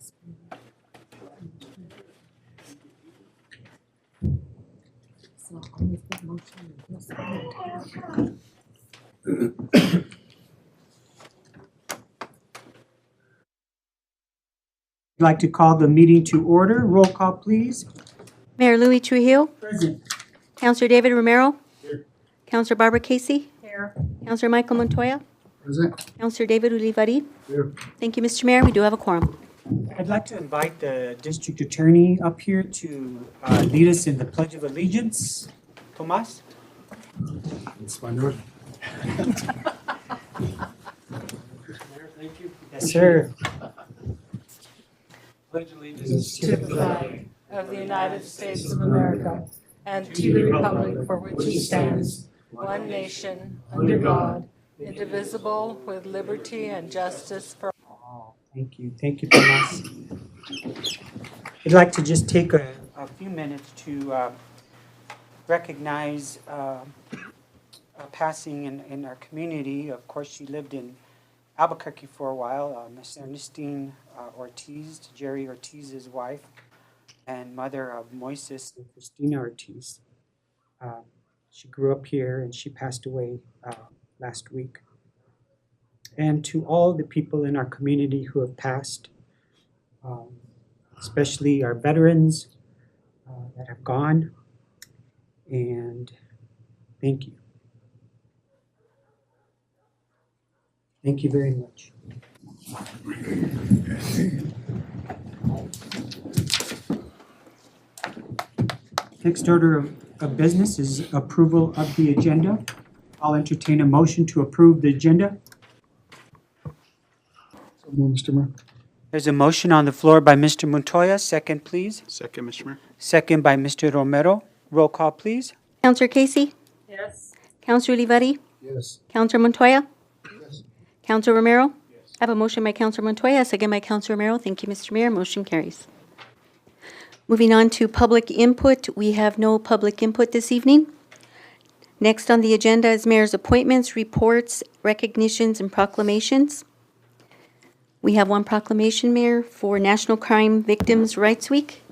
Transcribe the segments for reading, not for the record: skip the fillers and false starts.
So I'll make that motion in a second. I'd like to call the meeting to order. Roll call, please. Mayor Louis Trujillo, Present. Councilor David Romero, Here. Councilor Barbara Casey, Here. Councilor Michael Montoya, Present. Councilor David Ulivari. Here. Thank you, Mr. Mayor. We do have a quorum. I'd like to invite the district attorney up here to lead us in the Pledge of Allegiance. Tomas? Español. Yes, sir. Pledge allegiance To the flag of the United States of America and to the republic for which it stands, one nation, under God, indivisible, with liberty and justice for Oh, thank you. Thank you, Tomas. I'd like to just take a few minutes to recognize a passing in our community. Of course, she lived in Albuquerque for a while, Miss Ernestine Ortiz, Jerry Ortiz's wife, and mother of Moises and Christina Ortiz. She grew up here and she passed away last week. And to all the people in our community who have passed, especially our veterans that have gone, and thank you. Thank you very much. Next order of business is approval of the agenda. I'll entertain a motion to approve the agenda. So moved, Mr. Mayor. There's a motion on the floor by Mr. Montoya. Second, please. Second, Mr. Mayor. Second by Mr. Romero. Roll call, please. Councilor Casey, yes. Councilor Ulivari, Yes. Councilor Montoya, Yes. Councilor Romero. I have a motion by Councilor Montoya, a second by Councilor Romero. Thank you, Mr. Mayor. Motion carries. Moving on to public input. We have no public input this evening. Next on the agenda is mayor's appointments, reports, recognitions, and proclamations. We have one proclamation, Mayor, for National Crime Victims' Rights Week.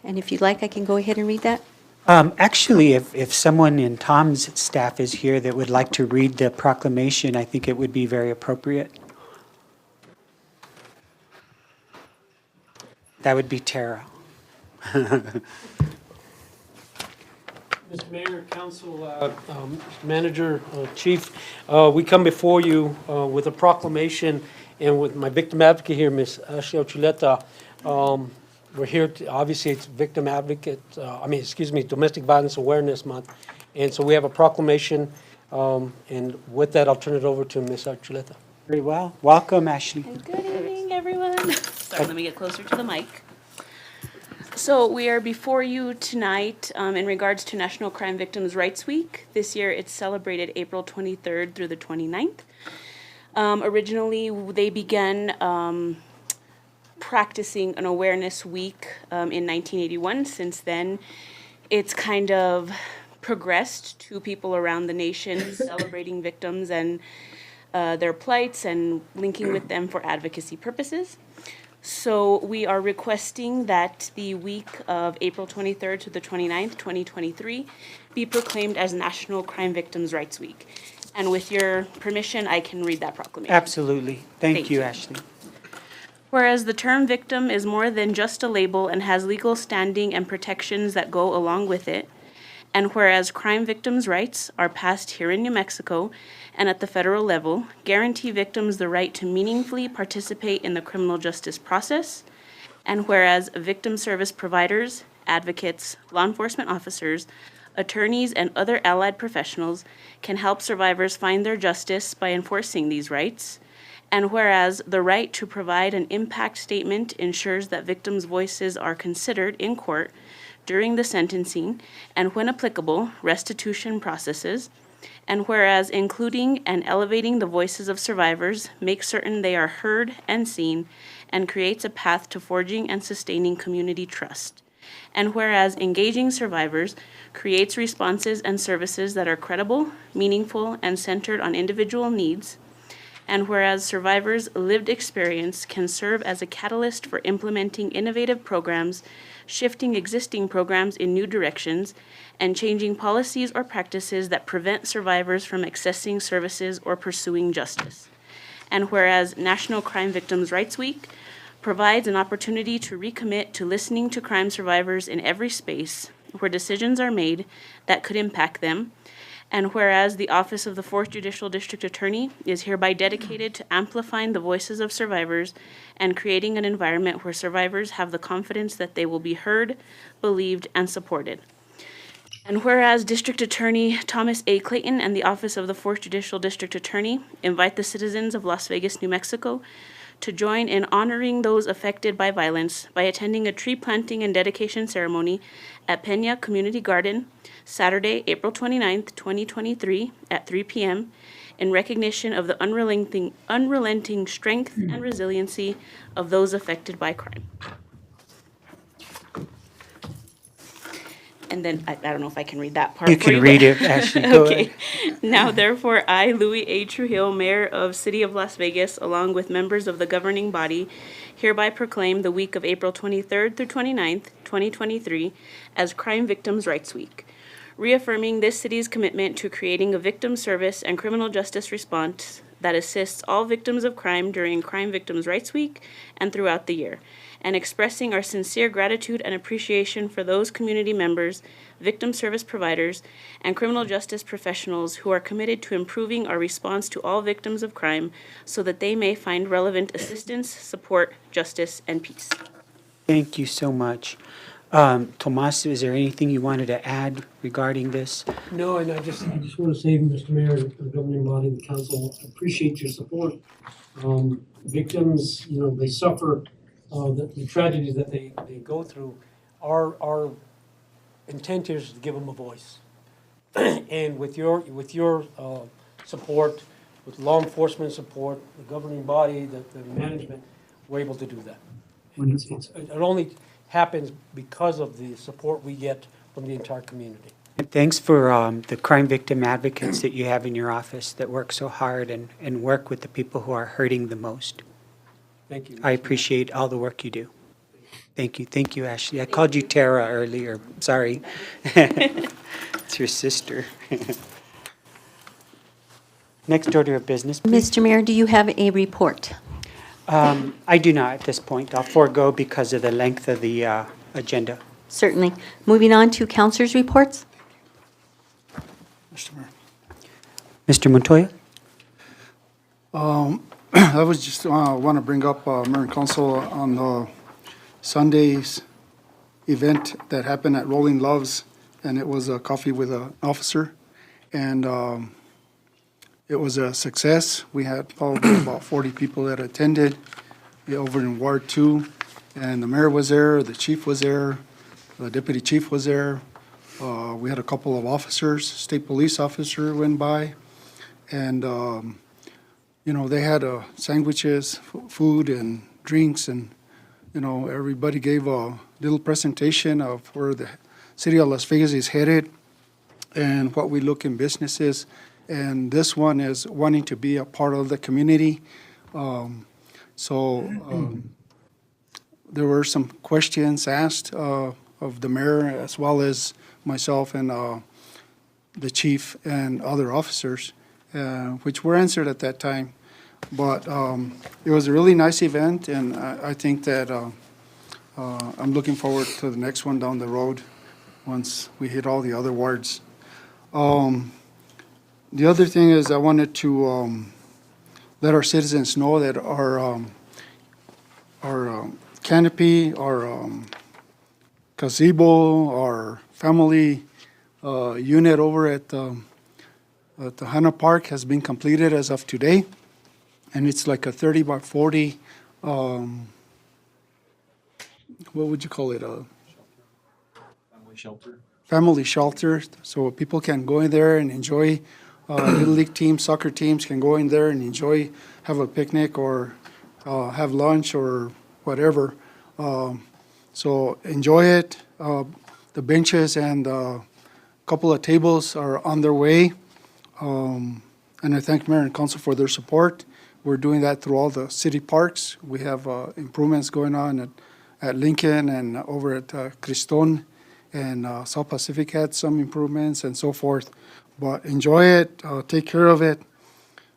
And if you'd like, I can go ahead and read that. Actually, if someone in Tom's staff is here that would like to read the proclamation, I think it would be very appropriate. That would be Tara. Mr. Mayor, Council, Manager, Chief, we come before you with a proclamation and with my victim advocate here, Ms. Ashley Ochuleta. We're here to, obviously, it's Victim Advocate, Domestic Violence Awareness Month. And so we have a proclamation, and with that, I'll turn it over to Ms. Ochuleta. Very well. Welcome, Ashley. Good evening, everyone. Sorry, let me get closer to the mic. So we are before you tonight in regards to National Crime Victims' Rights Week. This year it's celebrated April 23rd through the 29th. Originally, they began practicing an awareness week in 1981. Since then, it's kind of progressed to people around the nation celebrating victims and their plights and linking with them for advocacy purposes. So we are requesting that the week of April 23rd to the 29th, 2023, be proclaimed as National Crime Victims' Rights Week. And with your permission, I can read that proclamation. Absolutely. Thank Thank you, you. Ashley. Whereas the term victim is more than just a label and has legal standing and protections that go along with it, and whereas crime victims' rights are passed here in New Mexico and at the federal level, guarantee victims the right to meaningfully participate in the criminal justice process, and whereas victim service providers, advocates, law enforcement officers, attorneys, and other allied professionals can help survivors find their justice by enforcing these rights, and whereas the right to provide an impact statement ensures that victims' voices are considered in court during the sentencing and, when applicable, restitution processes, and whereas including and elevating the voices of survivors makes certain they are heard and seen and creates a path to forging and sustaining community trust, and whereas engaging survivors creates responses and services that are credible, meaningful, and centered on individual needs, And whereas survivors' lived experience can serve as a catalyst for implementing innovative programs, shifting existing programs in new directions, and changing policies or practices that prevent survivors from accessing services or pursuing justice. And whereas National Crime Victims' Rights Week provides an opportunity to recommit to listening to crime survivors in every space where decisions are made that could impact them. And whereas the Office of the 4th Judicial District Attorney is hereby dedicated to amplifying the voices of survivors and creating an environment where survivors have the confidence that they will be heard, believed, and supported. And whereas District Attorney Thomas A. Clayton and the Office of the 4th Judicial District Attorney invite the citizens of Las Vegas, New Mexico to join in honoring those affected by violence by attending a tree planting and dedication ceremony at Peña Community Garden, Saturday, April 29th, 2023, at 3 p.m., in recognition of the unrelenting strength and resiliency of those affected by crime. And then, I don't know if I can read that part You for can but- read it, Ashley. Go Okay. ahead. Now therefore, I, Louis A. Trujillo, Mayor of City of Las Vegas, along with members of the governing body, hereby proclaim the week of April 23rd through 29th, 2023, as Crime Victims' Rights Week, reaffirming this city's commitment to creating a victim service and criminal justice response that assists all victims of crime during Crime Victims' Rights Week and throughout the year, and expressing our sincere gratitude and appreciation for those community members, victim service providers, and criminal justice professionals who are committed to improving our response to all victims of crime so that they may find relevant assistance, support, justice, and peace. Thank you so much. Tomas, is there anything you wanted to add regarding this? No, and I just want to say, Mr. Mayor, the governing body, the council, appreciate your support. Victims, they suffer the tragedies that they go through. Our intent here is to give them a voice. And with your support, with law enforcement support, the governing body, the management, we're able to do that. And it only happens because of the support we get from the entire community. And thanks for the crime victim advocates that you have in your office that work so hard and work with the people who are hurting the most. Thank you. I appreciate all the work you do. Thank you. Thank you, Ashley. I called you Tara earlier. Sorry. It's your sister. Next order of business, please. Mr. Mayor, do you have a report? I do not at this point. I'll forego because of the length of the agenda. Certainly. Moving on to councilors' reports. Mr. Mayor. Mr. Montoya? I was just want to bring up Mayor and Council on the Sunday's event that happened at Rolling Loves, and it was a coffee with an officer, and it was a success. We had probably about 40 people that attended over in Ward 2, and the mayor was there, the chief was there, the deputy chief was there. We had a couple of officers, state police officer went by, and they had sandwiches, food, and drinks, and everybody gave a little presentation of where the city of Las Vegas is headed and what we look in businesses. And this one is wanting to be a part of the community. There were some questions asked of the mayor as well as myself and the chief and other officers, which were answered at that time. But it was a really nice event, and I think that I'm looking forward to the next one down the road once we hit all the other wards. The other thing is I wanted to let our citizens know that our canopy, our gazebo, our family unit over at the Hanna Park has been completed as of today. And it's like a 30 by 40, what would you call it? Family shelter. So people can go in there and enjoy. Little league teams, soccer teams can go in there and enjoy, have a picnic or have lunch or whatever. So enjoy it. The benches and a couple of tables are on their way. And I thank Mayor and Council for their support. We're doing that through all the city parks. We have improvements going on at Lincoln and over at Criston, and South Pacific had some improvements and so forth. But enjoy it, take care of it.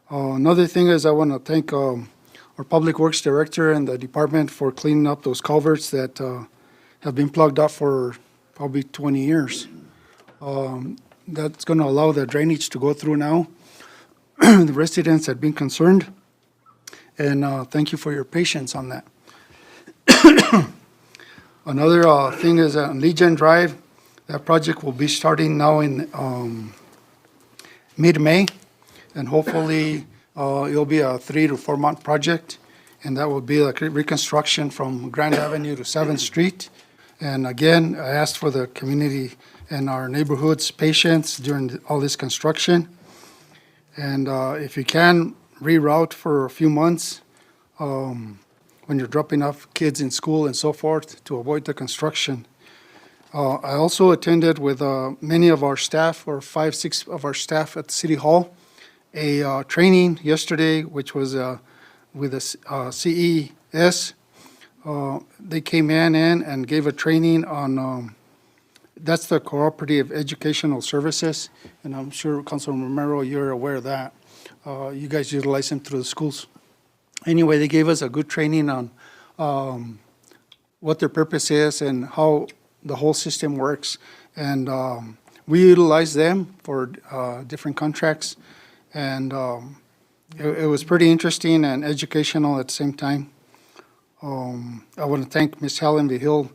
Another thing is I want to thank our Public Works Director and the department for cleaning up those culverts that have been plugged up for probably 20 years. That's going to allow the drainage to go through now. The residents have been concerned, and thank you for your patience on that. Another thing is on Legion Drive, that project will be starting now in mid-May, and hopefully it'll be a 3 to 4 month project, and that will be like reconstruction from Grand Avenue to 7th Street. And again, I asked for the community and our neighborhood's patience during all this construction. And if you can, reroute for a few months when you're dropping off kids in school and so forth to avoid the construction. I also attended with many of our staff, or 5, 6 of our staff at City Hall, a training yesterday, which was with the CES. They came in and gave a training on, that's the Cooperative Educational Services, and I'm sure, Councilman Romero, you're aware of that. You guys utilize them through the schools. Anyway, they gave us a good training on what their purpose is and how the whole system works. And we utilize them for different contracts. And it was pretty interesting and educational at the same time. I want to thank Ms. Helen Vigil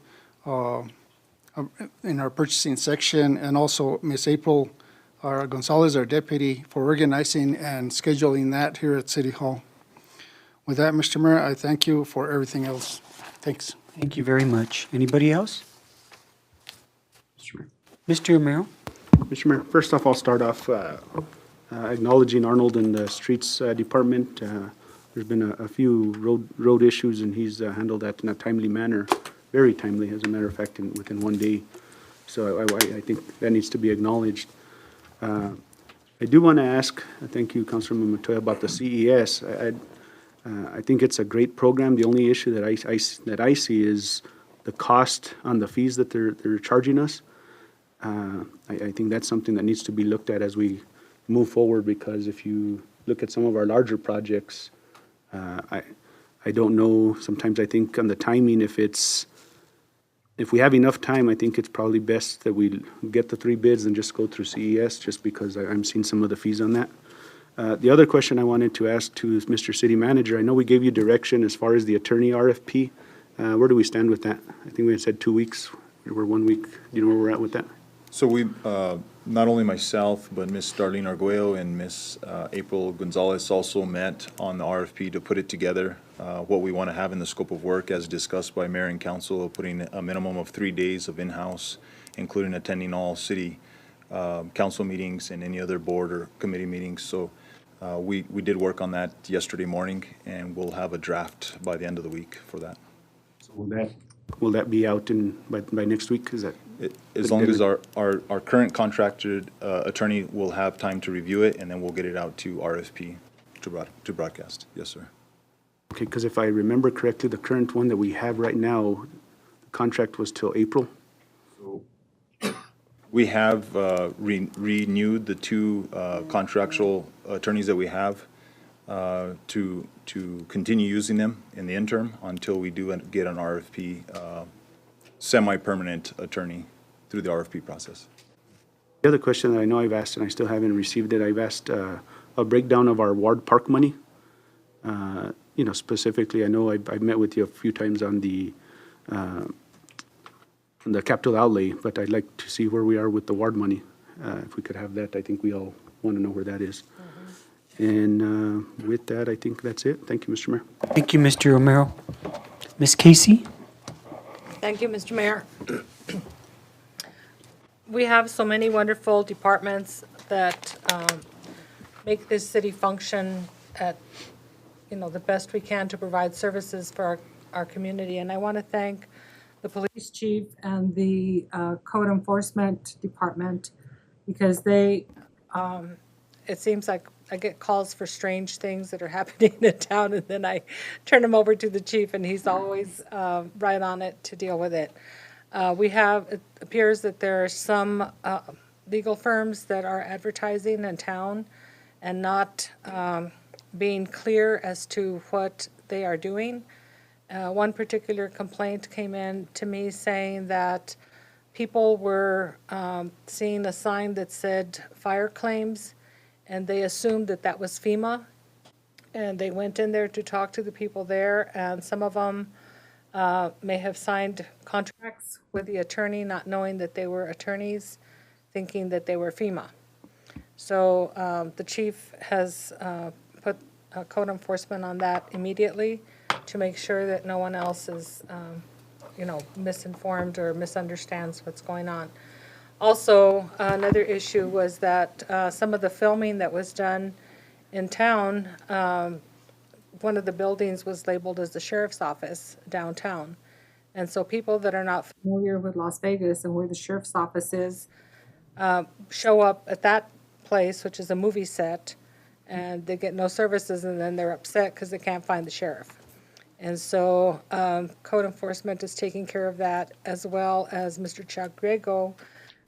in our purchasing section, and also Ms. April Gonzalez, our deputy, for organizing and scheduling that here at City Hall. With that, Mr. Mayor, I thank you for everything else. Thanks. Thank you very much. Anybody else? Mr. Romero? Mr. Mayor, first off, I'll start off acknowledging Arnold and the Streets Department. There's been a few road issues, and he's handled that in a timely manner, very timely, as a matter of fact, within 1 day. So I think that needs to be acknowledged. I do want to ask, thank you, Councilman Montoya, about the CES. I think it's a great program. The only issue that I see is the cost on the fees that they're charging us. I think that's something that needs to be looked at as we move forward, because if you look at some of our larger projects, I don't know, sometimes I think on the timing, if we have enough time, I think it's probably best that we get the 3 bids and just go through CES, just because I'm seeing some of the fees on that. The other question I wanted to ask to is Mr. City Manager. I know we gave you direction as far as the attorney RFP. Where do we stand with that? I think we had said 2 weeks. We're 1 week. Do you know where we're at with that? So we, not only myself, but Ms. Darlene Arguello and Ms. April Gonzalez also met on the RFP to put it together, what we want to have in the scope of work as discussed by Mayor and Council, putting a minimum of 3 days of in-house, including attending all city council meetings and any other board or committee meetings. So we did work on that yesterday morning, and we'll have a draft by the end of the week for that. So will that be out by next week? Is that? As long as our current contracted attorney will have time to review it, and then we'll get it out to RFP to broadcast. Yes, sir. Okay, because if I remember correctly, the current one that we have right now, the contract was till April. We have renewed the 2 contractual attorneys that we have to continue using them in the interim until we do get an RFP semi-permanent attorney through the RFP process. The other question that I know I've asked, and I still haven't received it, I've asked a breakdown of our Ward Park money. Specifically, I know I've met with you a few times on the capital outlay, but I'd like to see where we are with the ward money. If we could have that, I think we all want to know where that is. And with that, I think that's it. Thank you, Mr. Mayor. Thank you, Mr. Romero. Ms. Casey? Thank you, Mr. Mayor. We have so many wonderful departments that make this city function at, the best we can to provide services for our community. And I want to thank the police chief and the code enforcement department, because they, it seems like I get calls for strange things that are happening in town, and then I turn them over to the chief, and he's always right on it to deal with it. It appears that there are some legal firms that are advertising in town and not being clear as to what they are doing. One particular complaint came in to me saying that people were seeing a sign that said fire claims, and they assumed that that was FEMA. And they went in there to talk to the people there, and some of them may have signed contracts with the attorney, not knowing that they were attorneys, thinking that they were FEMA. So the chief has put code enforcement on that immediately to make sure that no one else is, misinformed or misunderstands what's going on. Also, another issue was that some of the filming that was done in town, one of the buildings was labeled as the sheriff's office downtown. And so people that are not familiar with Las Vegas and where the sheriff's office is, show up at that place, which is a movie set, and they get no services, and then they're upset because they can't find the sheriff. And so code enforcement is taking care of that, as well as Mr. Chuck Grego,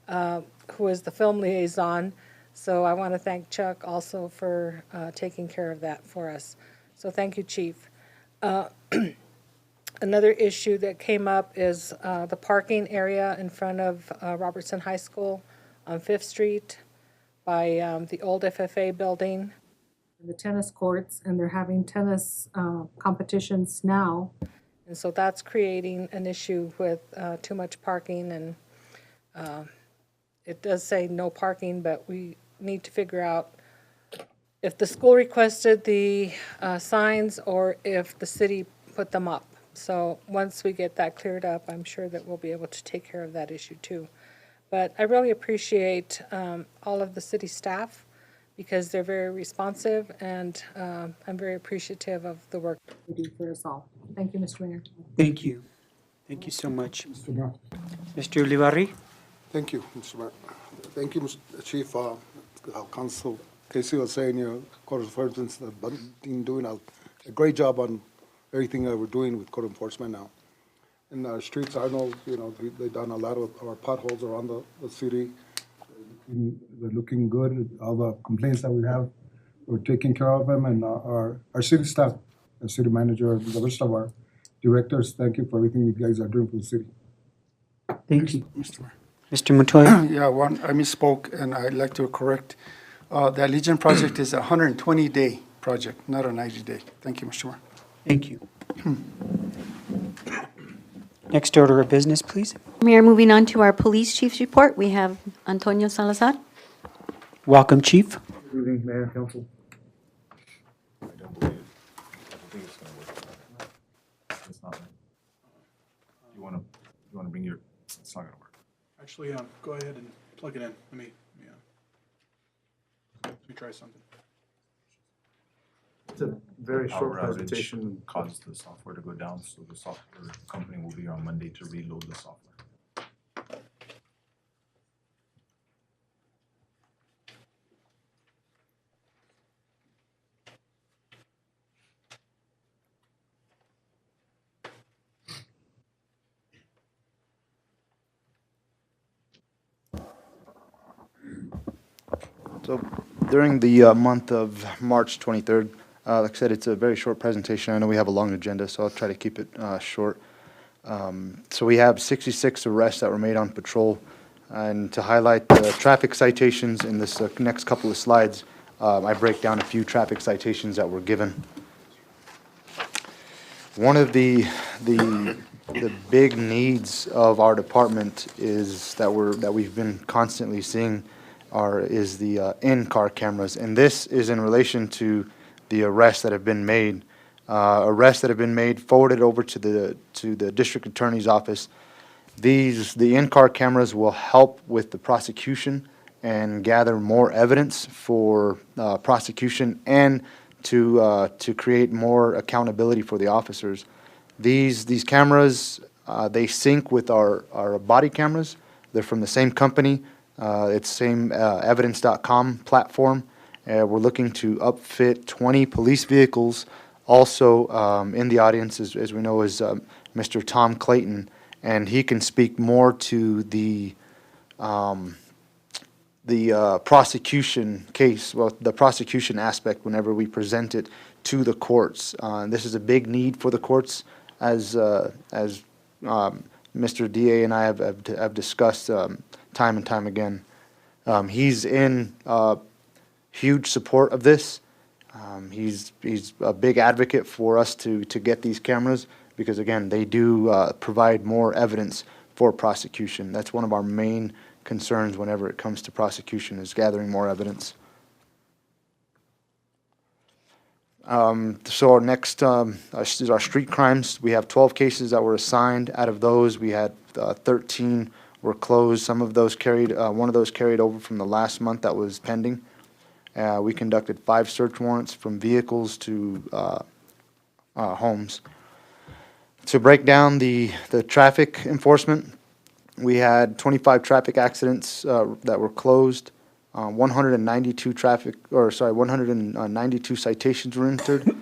who is the film liaison. So I want to thank Chuck also for taking care of that for us. So thank you, Chief. Another issue that came up is the parking area in front of Robertson High School on 5th Street by the old FFA building, the tennis courts, and they're having tennis competitions now. And so that's creating an issue with too much parking, and it does say no parking, but we need to figure out if the school requested the signs or if the city put them up. So once we get that cleared up, I'm sure that we'll be able to take care of that issue too. But I really appreciate all of the city staff because they're very responsive, and I'm very appreciative of the work that you do for us all. Thank you, Mr. Mayor. Thank you. Thank you so much. Mr. Mayor. Mr. Ulibarri? Thank you, Mr. Mayor. Thank you, Mr. Chief. Council Casey was saying, code enforcement has been doing a great job on everything that we're doing with code enforcement now. In our streets, I know, they've done a lot of our potholes around the city. They're looking good. All the complaints that we have, we're taking care of them. And our city staff, the city manager, the rest of our directors, thank you for everything you guys are doing for the city. Thank you. Mr. Mayor. Mr. Montoya? Yeah, I misspoke, and I'd like to correct. The Legion project is a 120-day project, not a 90-day. Thank you, Mr. Mayor. Thank you. Next order of business, please. Mayor, moving on to our police chief's report, we have Antonio Salazar. Welcome, Chief. Good evening, Mayor and Council. I don't believe it. I don't think it's gonna work. It's not. You wanna bring your, it's not gonna work. Actually, go ahead and plug it in. Let me try something. It's a very short Power outage presentation. caused the software to go down, so the software company will be here on Monday to reload the software. So during the month of March 23rd, like I said, it's a very short presentation. I know we have a long agenda, so I'll try to keep it short. So we have 66 arrests that were made on patrol. And to highlight the traffic citations in this next couple of slides, I break down a few traffic citations that were given. One of the big needs of our department is that we've been constantly seeing is the in-car cameras, and this is in relation to the arrests that have been made. Forwarded over to the district attorney's office. The in-car cameras will help with the prosecution and gather more evidence for prosecution and to create more accountability for the officers. These cameras, they sync with our body cameras. They're from the same company. It's same evidence.com platform, We're looking to upfit 20 police vehicles. Also, in the audience, as we know, is Mr. Tom Clayton, and he can speak more to the prosecution case, well, the prosecution aspect whenever we present it to the courts. This is a big need for the courts, as Mr. DA and I have discussed time and time again. He's in huge support of this. He's a big advocate for us to get these cameras because, again, they do provide more evidence for prosecution. That's one of our main concerns whenever it comes to prosecution, is gathering more evidence. So our next is our street crimes. We have 12 cases that were assigned. Out of those, we had 13 were closed. Some of those carried, one of those carried over from the last month that was pending. We conducted 5 search warrants from vehicles to homes. To break down the traffic enforcement, we had 25 traffic accidents that were closed. 192 citations were entered.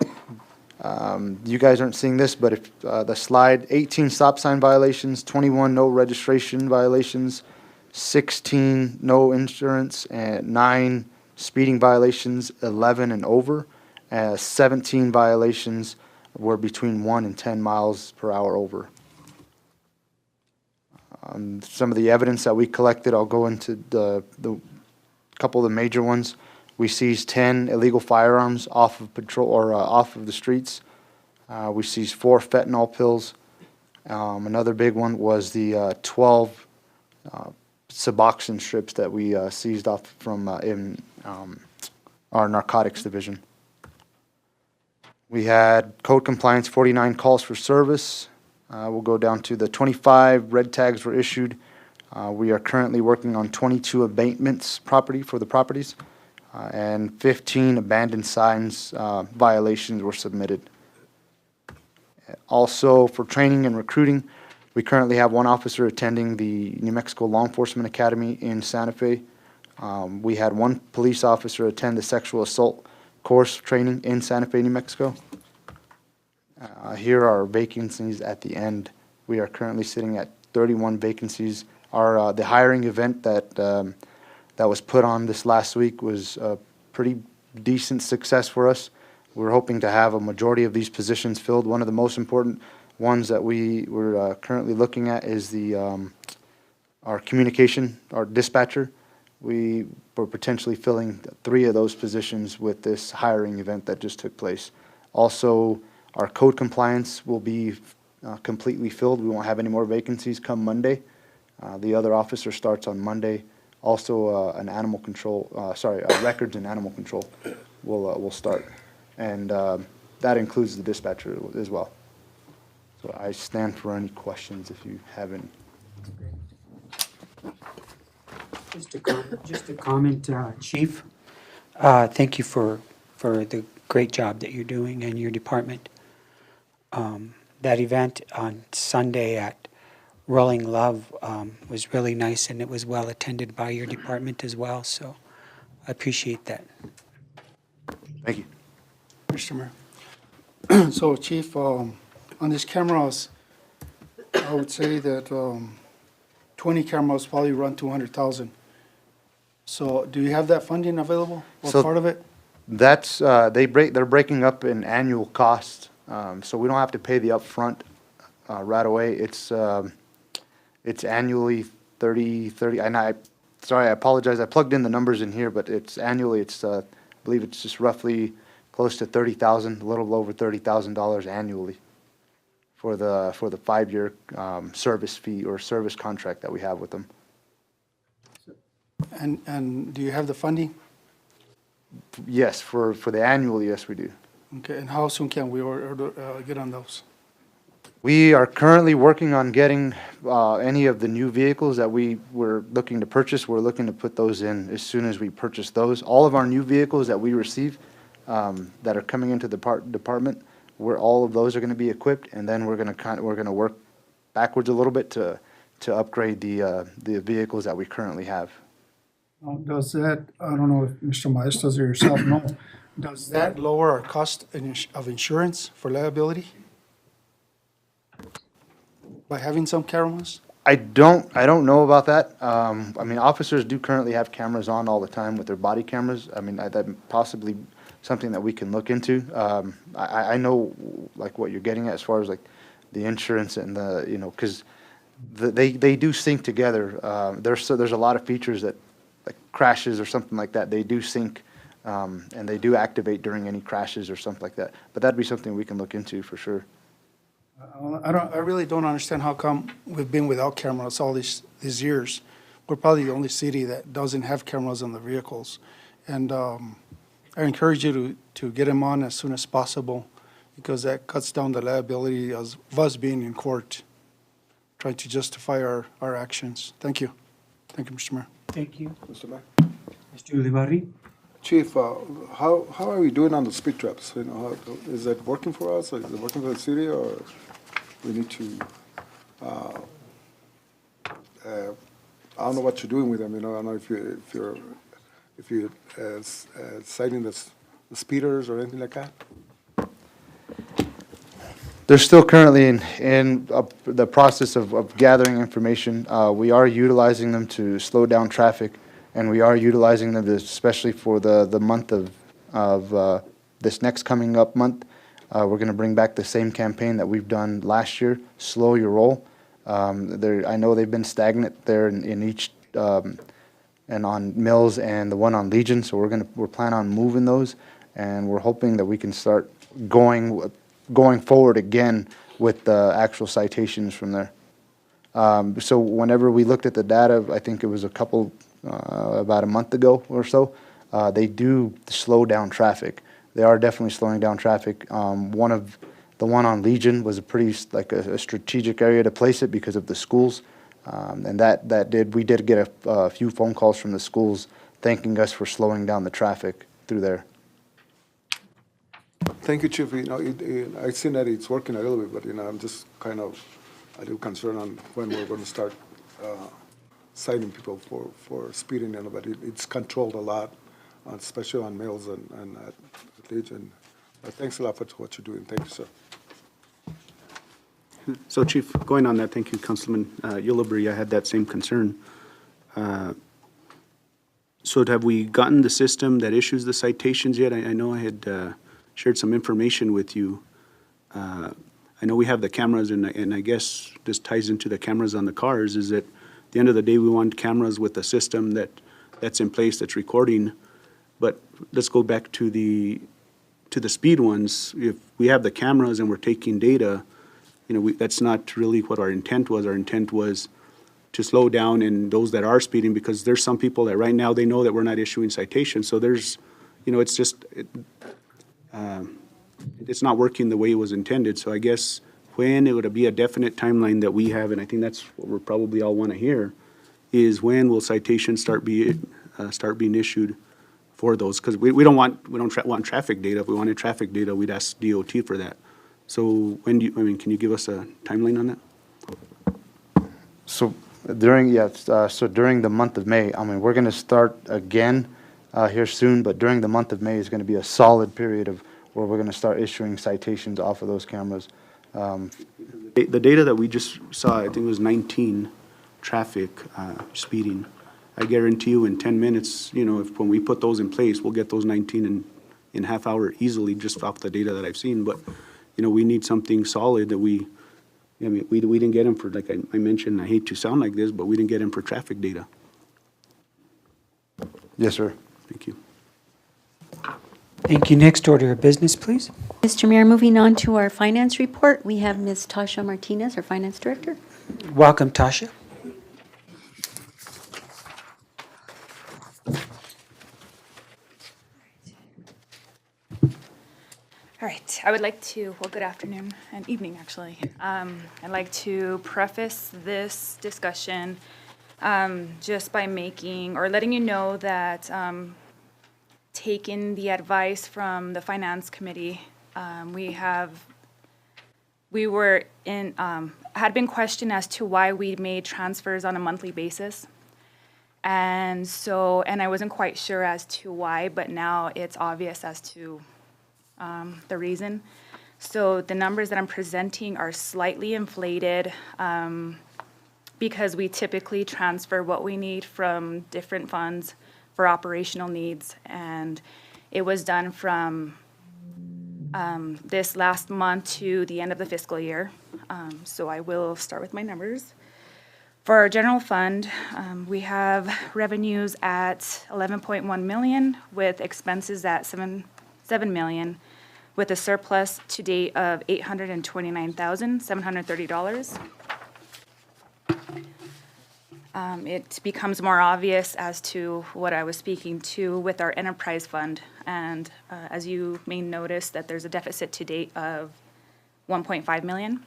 You guys aren't seeing this, but if the slide, 18 stop sign violations, 21 no registration violations, 16 no insurance, and 9 speeding violations, 11 and over. 17 violations were between 1 and 10 miles per hour over. Some of the evidence that we collected, I'll go into the couple of the major ones. We seized 10 illegal firearms off of patrol or off of the streets. We seized 4 fentanyl pills. Another big one was the 12 Suboxone strips that we seized off from in our narcotics division. We had code compliance, 49 calls for service. We'll go down to the 25 red tags were issued. We are currently working on 22 abatements for the properties, and 15 abandoned signs violations were submitted. Also, for training and recruiting, we currently have 1 officer attending the New Mexico Law Enforcement Academy in Santa Fe. We had 1 police officer attend the sexual assault course training in Santa Fe, New Mexico. Here are our vacancies at the end. We are currently sitting at 31 vacancies. The hiring event that was put on this last week was a pretty decent success for us. We're hoping to have a majority of these positions filled. One of the most important ones that we're currently looking at is our dispatcher. We were potentially filling 3 of those positions with this hiring event that just took place. Also, our code compliance will be completely filled. We won't have any more vacancies come Monday. The other officer starts on Monday. Also, records and animal control will start. And that includes the dispatcher as well. So I stand for any questions if you have any. Just a comment, Chief. Thank you for the great job that you're doing and your department. That event on Sunday at Rolling Love was really nice, and it was well attended by your department as well, so I appreciate that. Thank you. Mr. Mayor. So, Chief, on these cameras, I would say that 20 cameras probably run 200,000. So, do you have that funding available or So- part of it? That's they're breaking up in annual costs, so we don't have to pay the upfront right away. It's annually 30. And I apologize. I plugged in the numbers in here, but it's annually. I believe it's just roughly close to $30,000, a little over $30,000 annually for the 5-year service fee or service contract that we have with them. And do you have the funding? Yes, for the annual, yes, we do. Okay, and how soon can we get on those? We are currently working on getting any of the new vehicles that we were looking to purchase. We're looking to put those in as soon as we purchase those. All of our new vehicles that we receive that are coming into the department, all of those are going to be equipped, and then we're going to work backwards a little bit to upgrade the vehicles that we currently have. Does that, I don't know if Mr. Maestas or yourself know, does that lower our cost of insurance for liability? By having some cameras? I don't know about that. I mean, officers do currently have cameras on all the time with their body cameras. I mean, that possibly something that we can look into. I know like what you're getting at as far as like the insurance and the, you know, because they do sync together. There's a lot of features that, like crashes or something like that, they do sync, and they do activate during any crashes or something like that. But that'd be something we can look into for sure. I really don't understand how come we've been without cameras all these years. We're probably the only city that doesn't have cameras on the vehicles. And I encourage you to get them on as soon as possible, because that cuts down the liability of us being in court, trying to justify our actions. Thank you. Thank you, Mr. Mayor. Thank you. Mr. Mayor. Mr. Ulibarri? Chief, how are we doing on the speed traps? You know, is that working for us? Is it working for the city, or we need to, I don't know what you're doing with them, you know, I don't know if you're citing the speeders or anything like that? They're still currently in the process of gathering information. We are utilizing them to slow down traffic, and we are utilizing them especially for the month of this next coming up month. We're going to bring back the same campaign that we've done last year, Slow Your Roll. I know they've been stagnant there in each, and on Mills and the one on Legion, so we're planning on moving those, and we're hoping that we can start going forward again with the actual citations from there. So whenever we looked at the data, I think it was about a month ago or so, they do slow down traffic. They are definitely slowing down traffic. The one on Legion was a pretty a strategic area to place it because of the schools, and we did get a few phone calls from the schools thanking us for slowing down the traffic through there. Thank you, Chief. You know, I've seen that it's working a little bit, but, you know, I'm just kind of a little concerned on when we're going to start citing people for speeding, you know, but it's controlled a lot, especially on Mills and at Legion. Thanks a lot for what you're doing. Thank you, sir. So, Chief, going on that, thank you, Councilman Ulibarri. I had that same concern. So have we gotten the system that issues the citations yet? I know I had shared some information with you. I know we have the cameras, and I guess this ties into the cameras on the cars, is that at the end of the day, we want cameras with a system that's in place, that's recording. But let's go back to the speed ones. If we have the cameras and we're taking data, you know, that's not really what our intent was. Our intent was to slow down and those that are speeding, because there's some people that right now they know that we're not issuing citations. So there's, you know, it's just, it's not working the way it was intended. So I guess when it would be a definite timeline that we have, and I think that's what we probably all want to hear, is when will citations start being issued for those? Because we don't want traffic data. If we wanted traffic data, we'd ask DOT for that. So when can you give us a timeline on that? So during the month of May, I mean, we're going to start again here soon, but during the month of May is going to be a solid period of where we're going to start issuing citations off of those cameras. The data that we just saw, I think it was 19 traffic speeding. I guarantee you in 10 minutes, you know, when we put those in place, we'll get those 19 in half hour easily just off the data that I've seen. But, you know, we need something solid that we didn't get them for, like I mentioned, I hate to sound like this, but we didn't get them for traffic data. Yes, sir. Thank you. Thank you. Next order of business, please. Mr. Mayor, moving on to our finance report, we have Ms. Tasha Martinez, our finance director. Welcome, Tasha. All right, I would like to, well, good afternoon and evening, actually. I'd like to preface this discussion just by letting you know that taking the advice from the Finance Committee, had been questioned as to why we made transfers on a monthly basis. And so, and I wasn't quite sure as to why, but now it's obvious as to the reason. So the numbers that I'm presenting are slightly inflated because we typically transfer what we need from different funds for operational needs. And it was done from this last month to the end of the fiscal year. So I will start with my numbers. For our general fund, we have revenues at 11.1 million with expenses at 7 million, with a surplus to date of $829,730. It becomes more obvious as to what I was speaking to with our enterprise fund. And as you may notice that there's a deficit to date of 1.5 million.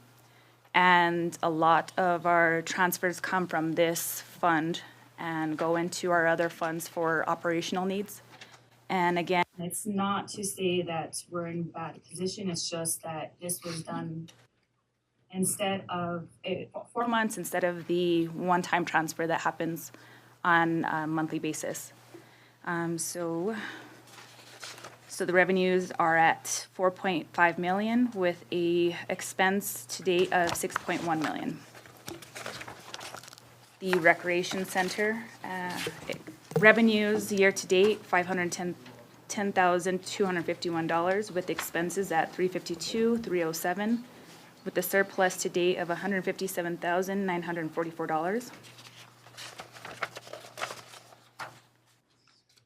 And a lot of our transfers come from this fund and go into our other funds for operational needs. And again, it's not to say that we're in bad position, it's just that this was done instead of 4 months instead of the one-time transfer that happens on a monthly basis. So the revenues are at 4.5 million with a expense to date of 6.1 million. The recreation center, revenues year to date, $510,251 with expenses at $352,307 with a surplus to date of $157,944.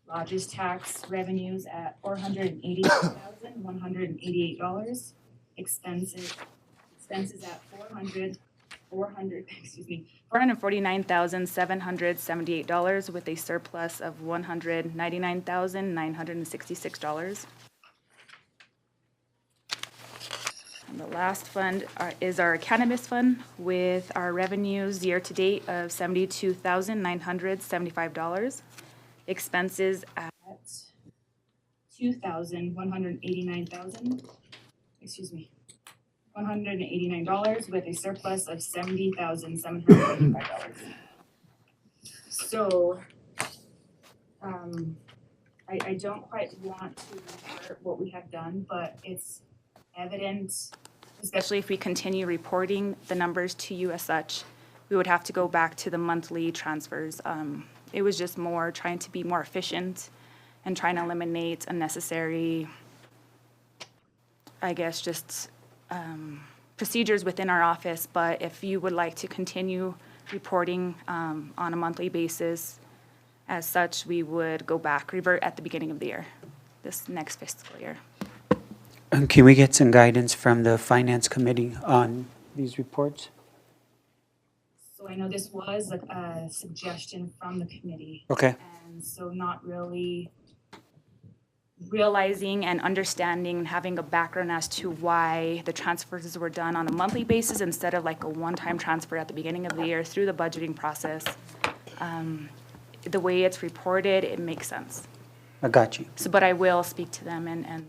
Lodges tax revenues at $482,188. Expenses at $449,778 with a surplus of $199,966. And the last fund is our cannabis fund with our revenues year to date of $72,975. Expenses at $189 with a surplus of $70,785. So, I don't quite want to report what we have done, but it's evident, especially if we continue reporting the numbers to you as such, we would have to go back to the monthly transfers. It was just more trying to be more efficient and trying to eliminate unnecessary, I guess, just procedures within our office. But if you would like to continue reporting on a monthly basis, as such, we would go back, revert at the beginning of the year, this next fiscal year. Can we get some guidance from the Finance Committee on these reports? So I know this was a suggestion from the committee. Okay. And so not really realizing and understanding and having a background as to why the transfers were done on a monthly basis instead of like a one-time transfer at the beginning of the year through the budgeting process. The way it's reported, it makes sense. I got you. So, but I will speak to them and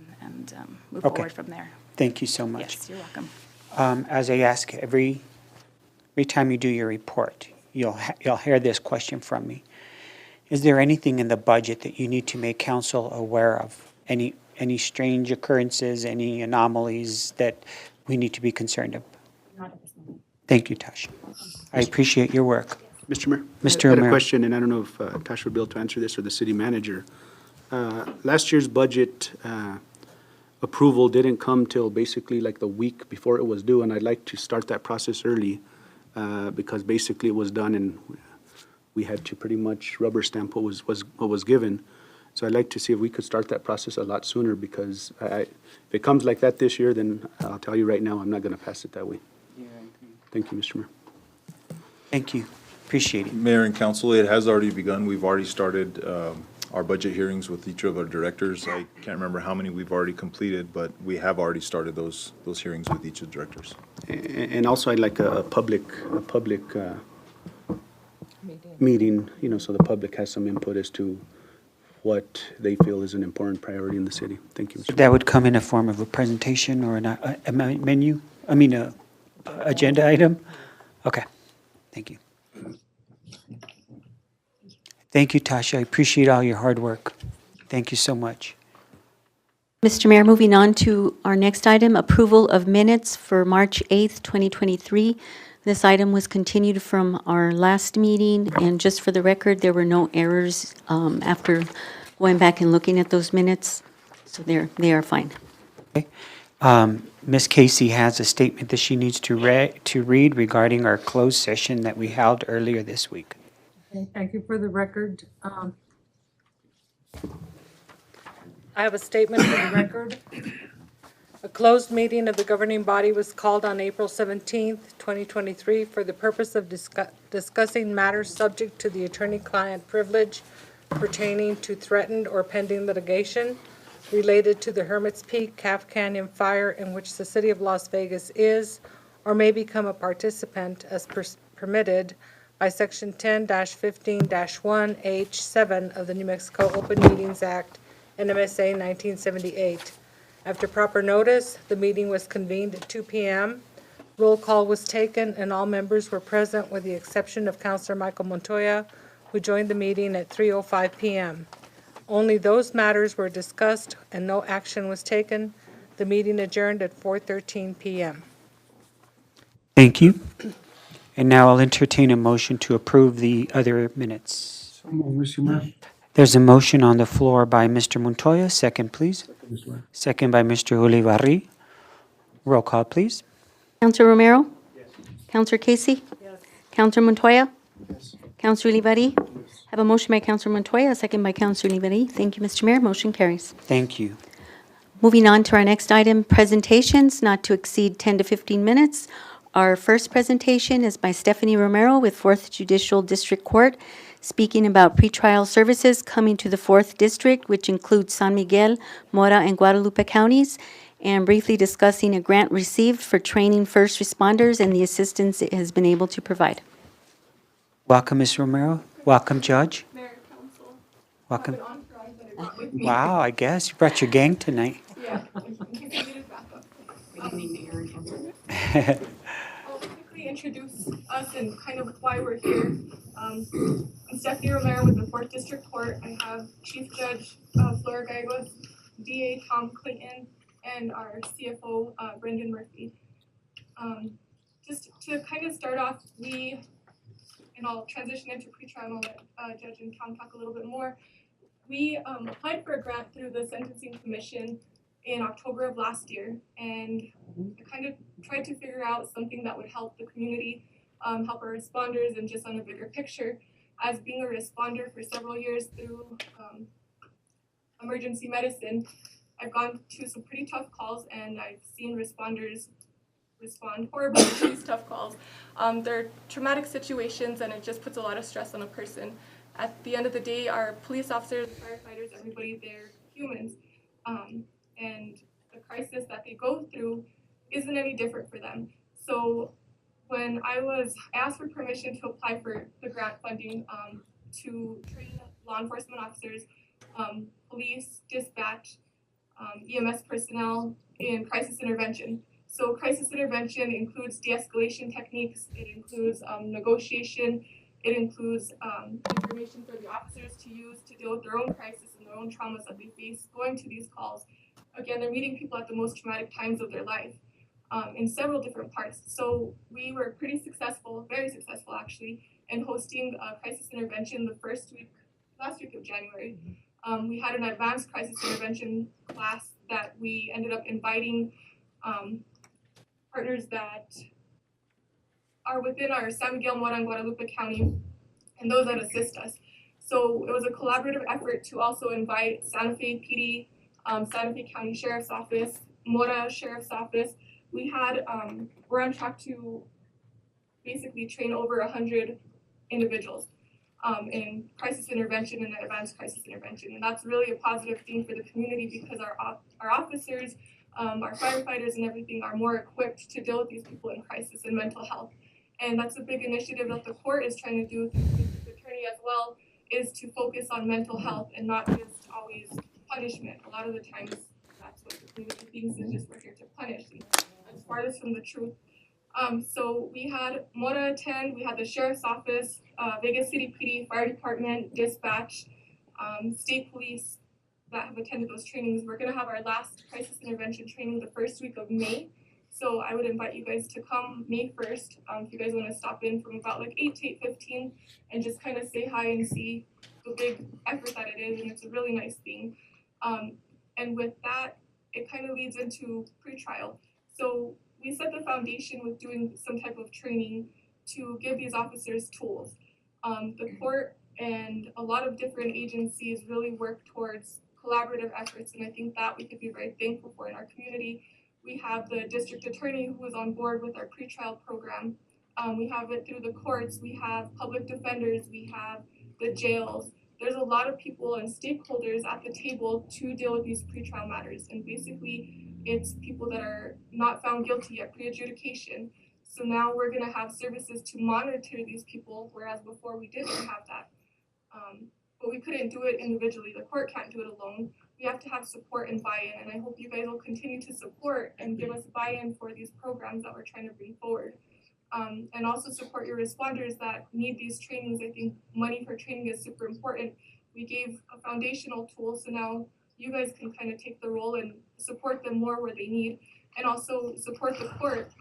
move Okay. forward from there. Thank you so much. Yes, you're welcome. As I ask every time you do your report, you'll hear this question from me. Is there anything in the budget that you need to make council aware of? Any strange occurrences, any anomalies that we need to be concerned of? Not at this moment. Thank you, Tasha. I appreciate your work. Mr. Mayor? Mr. I had a Mayor. question, and I don't know if Tasha would be able to answer this or the city manager. Last year's budget approval didn't come till basically like the week before it was due, and I'd like to start that process early because basically it was done and we had to pretty much rubber stamp what was given. So I'd like to see if we could start that process a lot sooner because if it comes like that this year, then I'll tell you right now, I'm not going to pass it that way. Thank you, Mr. Mayor. Thank you. Appreciate it. Mayor and council, it has already begun. We've already started our budget hearings with each of our directors. I can't remember how many we've already completed, but we have already started those hearings with each of the directors. And also I'd like a public meeting, so the public has some input as to what they feel is an important priority in the city. Thank you, Mr. Mayor. That would come in a form of a presentation or a menu, a agenda item? Okay, thank you. Thank you, Tasha. I appreciate all your hard work. Thank you so much. Mr. Mayor, moving on to our next item, approval of minutes for March 8th, 2023. This item was continued from our last meeting, and just for the record, there were no errors after going back and looking at those minutes, so they are fine. Ms. Casey has a statement that she needs to read regarding our closed session that we held earlier this week. Okay, thank you for the record. I have a statement for the record. A closed meeting of the governing body was called on April 17th, 2023 for the purpose of discussing matters subject to the attorney-client privilege pertaining to threatened or pending litigation related to the Hermit's Peak Calf Canyon fire in which the city of Las Vegas is or may become a participant as permitted by Section 10-15-1H7 of the New Mexico Open Meetings Act, NMSA 1978. After proper notice, the meeting was convened at 2 p.m. Roll call was taken, and all members were present with the exception of Councilor Michael Montoya, who joined the meeting at 3:05 p.m. Only those matters were discussed and no action was taken. The meeting adjourned at 4:13 p.m. Thank you. And now I'll entertain a motion to approve the other minutes. So moved, Mr. Mayor. There's a motion on the floor by Mr. Montoya. Second, please. Mr. Mayor. Second by Mr. Ulibarri. Roll call, please. Counselor Romero? Yes. Counselor Casey? Yes. Counselor Montoya? Yes. Counselor Ulibarri? Have a motion by Counselor Montoya, a second by Counselor Ulibarri. Thank you, Mr. Mayor. Motion carries. Thank you. Moving on to our next item, presentations not to exceed 10 to 15 minutes. Our first presentation is by Stephanie Romero with 4th Judicial District Court, speaking about pretrial services coming to the 4th District, which includes San Miguel, Mora, and Guadalupe counties, and briefly discussing a grant received for training first responders and the assistance it has been able to provide. Welcome, Ms. Romero. Welcome, Judge. Mayor, Council. Welcome. I've been on Friday, but I'm not with me. Wow, I guess you brought your gang tonight. Yeah, in case I needed backup. I'll quickly introduce us and kind of why we're here. I'm Stephanie Romero with the 4th District Court. I have Chief Judge Flora Gallegos, DA Tom Clayton, and our CFO Brendan Murphy. Just to kind of start off, and I'll transition into pretrial and I'll let Judge and Tom talk a little bit more. We applied for a grant through the Sentencing Commission in October of last year, and I kind of tried to figure out something that would help the community, help our responders, and just on a bigger picture. As being a responder for several years through emergency medicine, I've gone to some pretty tough calls, and I've seen responders respond horribly to these tough calls. They're traumatic situations, and it just puts a lot of stress on a person. At the end of the day, our police officers, firefighters, everybody, they're humans. And the crisis that they go through isn't any different for them. So when I was asked for permission to apply for the grant funding to train law enforcement officers, police, dispatch, EMS personnel in crisis intervention. So crisis intervention includes de-escalation techniques, it includes negotiation, it includes information for the officers to use to deal with their own crisis and their own traumas that they face going to these calls. Again, they're meeting people at the most traumatic times of their life in several different parts. So we were pretty successful, very successful actually, in hosting crisis intervention the last week of January. We had an advanced crisis intervention class that we ended up inviting partners that are within our San Miguel, Mora, and Guadalupe County, and those that assist us. So it was a collaborative effort to also invite Santa Fe PD, Santa Fe County Sheriff's Office, Mora Sheriff's Office. We had, we're on track to basically train over 100 individuals in crisis intervention and advanced crisis intervention. And that's really a positive thing for the community because our officers, our firefighters and everything are more equipped to deal with these people in crisis and mental health. And that's a big initiative that the court is trying to do through the attorney as well, is to focus on mental health and not just always punishment. A lot of the times that's what the community thinks is just we're here to punish. And that's farthest from the truth. So we had Mora attend, we had the Sheriff's Office, Vegas City PD, Fire Department, Dispatch, State Police that have attended those trainings. We're gonna have our last crisis intervention training the first week of May. So I would invite you guys to come May 1st, if you guys wanna stop in from about like 8 to 8:15 and just kind of say hi and see the big effort that it is, and it's a really nice thing. And with that, it kind of leads into pretrial. So we set the foundation with doing some type of training to give these officers tools. The court and a lot of different agencies really work towards collaborative efforts, and I think that we could be very thankful for in our community. We have the district attorney who is on board with our pretrial program. We have it through the courts, we have public defenders, we have the jails. There's a lot of people and stakeholders at the table to deal with these pretrial matters, and basically it's people that are not found guilty at pre-adjudication. So now we're gonna have services to monitor these people, whereas before we didn't have that. But we couldn't do it individually. The court can't do it alone. We have to have support and buy-in, and I hope you guys will continue to support and give us buy-in for these programs that we're trying to bring forward. And also support your responders that need these trainings. I think money for training is super important. We gave a foundational tool, so now you guys can kind of take the role and support them more where they need, and also support the court.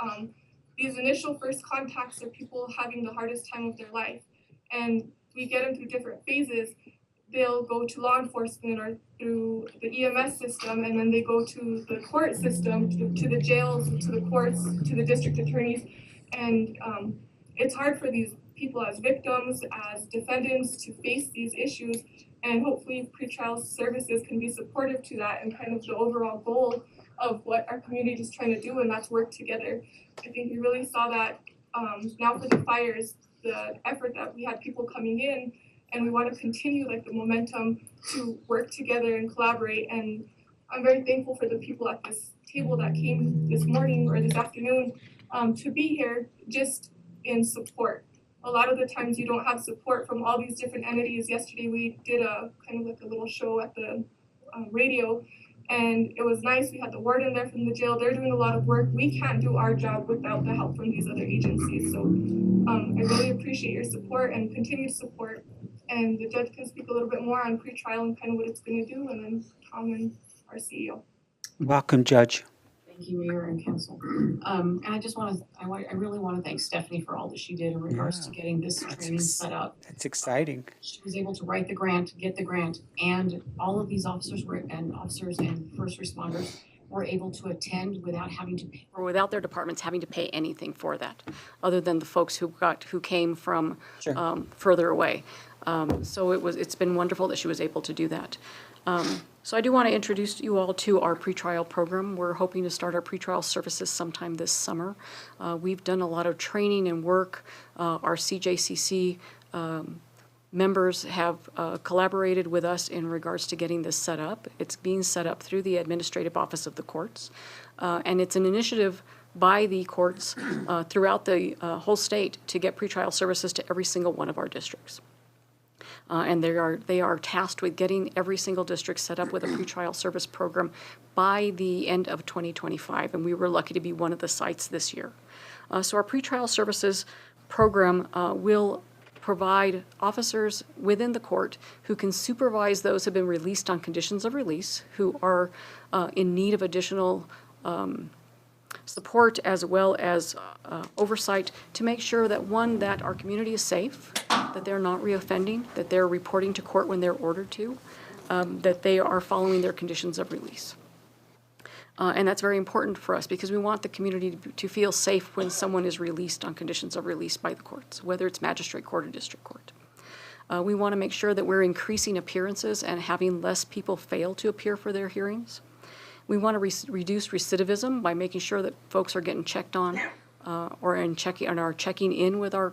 These initial first contacts are people having the hardest time of their life, and we get them through different phases. They'll go to law enforcement or through the EMS system, and then they go to the court system, to the jails, to the courts, to the district attorneys, and it's hard for these people as victims, as defendants to face these issues, and hopefully pretrial services can be supportive to that and kind of the overall goal of what our community is trying to do, and that's work together. I think we really saw that now for the fires, the effort that we had people coming in, and we want to continue like the momentum to work together and collaborate. And I'm very thankful for the people at this table that came this morning or this afternoon to be here just in support. A lot of the times you don't have support from all these different entities. Yesterday we did a kind of like a little show at the radio, and it was nice. We had the warden there from the jail. They're doing a lot of work. We can't do our job without the help from these other agencies. So I really appreciate your support and continued support. And the judge can speak a little bit more on pretrial and kind of what it's going to do, and then Tom and our CEO. Welcome, Judge. Thank you, Mayor and Council. And I just want to, I really want to thank Stephanie for all that she did in regards to getting this training set up. That's exciting. She was able to write the grant, get the grant, and all of these officers and first responders were able to attend without having to pay, or without their departments having to pay anything for that, other than the folks who came from further away. So it's been wonderful that she was able to do that. So I do want to introduce you all to our pretrial program. We're hoping to start our pretrial services sometime this summer. We've done a lot of training and work. Our CJCC members have collaborated with us in regards to getting this set up. It's being set up through the Administrative Office of the Courts, and it's an initiative by the courts throughout the whole state to get pretrial services to every single one of our districts. And they are tasked with getting every single district set up with a pretrial service program by the end of 2025, and we were lucky to be one of the sites this year. So our pretrial services program will provide officers within the court who can supervise those who have been released on conditions of release, who are in need of additional support as well as oversight to make sure that, one, that our community is safe, that they're not reoffending, that they're reporting to court when they're ordered to, that they are following their conditions of release. And that's very important for us because we want the community to feel safe when someone is released on conditions of release by the courts, whether it's magistrate court or district court. We want to make sure that we're increasing appearances and having less people fail to appear for their hearings. We want to reduce recidivism by making sure that folks are getting checked on or are checking in with our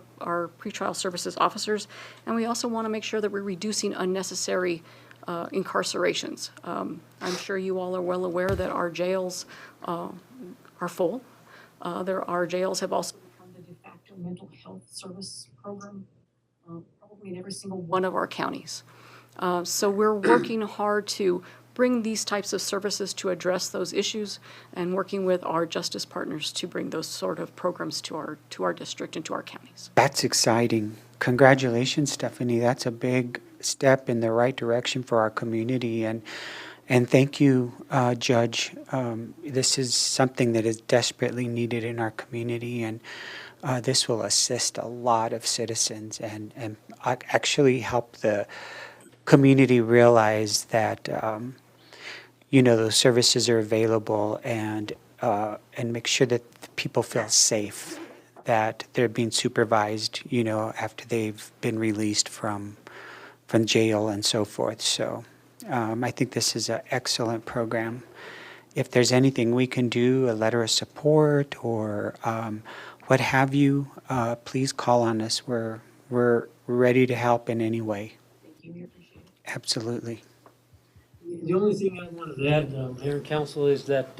pretrial services officers. And we also want to make sure that we're reducing unnecessary incarcerations. I'm sure you all are well aware that our jails are full. Our jails have also become the de facto mental health service program, probably in every single one of our counties. So we're working hard to bring these types of services to address those issues, and working with our justice partners to bring those sort of programs to our district and to our counties. That's exciting. Congratulations, Stephanie. That's a big step in the right direction for our community. And thank you, Judge. This is something that is desperately needed in our community, and this will assist a lot of citizens and actually help the community realize that those services are available, and make sure that people feel safe, that they're being supervised, after they've been released from jail and so forth. So I think this is an excellent program. If there's anything we can do, a letter of support or what have you, please call on us. We're ready to help in any way. Thank you. We appreciate it. Absolutely. The only thing I wanted to add, Mayor and Council, is that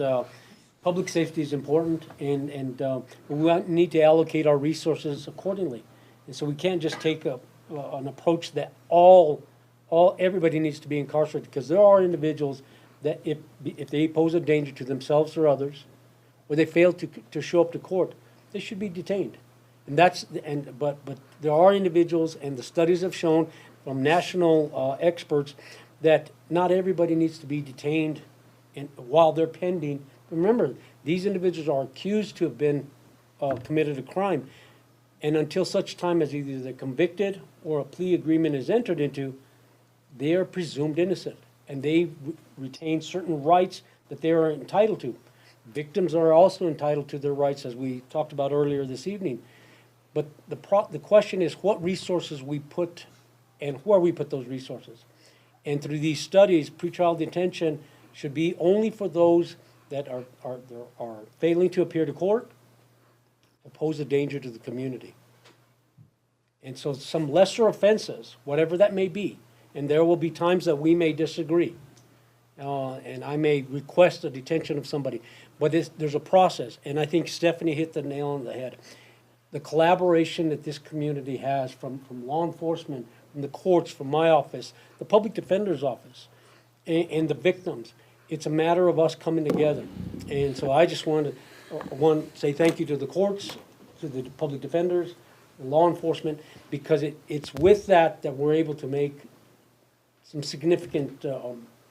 public safety is important, and we need to allocate our resources accordingly. And so we can't just take an approach that everybody needs to be incarcerated, because there are individuals that if they pose a danger to themselves or others, or they fail to show up to court, they should be detained. But there are individuals, and the studies have shown from national experts that not everybody needs to be detained while they're pending. Remember, these individuals are accused to have been committed a crime, and until such time as either they're convicted or a plea agreement is entered into, they are presumed innocent, and they retain certain rights that they are entitled to. Victims are also entitled to their rights, as we talked about earlier this evening. But the question is what resources we put and where we put those resources. And through these studies, pretrial detention should be only for those that are failing to appear to court or pose a danger to the community. And so some lesser offenses, whatever that may be, and there will be times that we may disagree, and I may request a detention of somebody, but there's a process, and I think Stephanie hit the nail on the head. The collaboration that this community has from law enforcement, from the courts, from my office, the public defender's office, and the victims. It's a matter of us coming together. And so I just want to say thank you to the courts, to the public defenders, the law enforcement, because it's with that we're able to make some significant,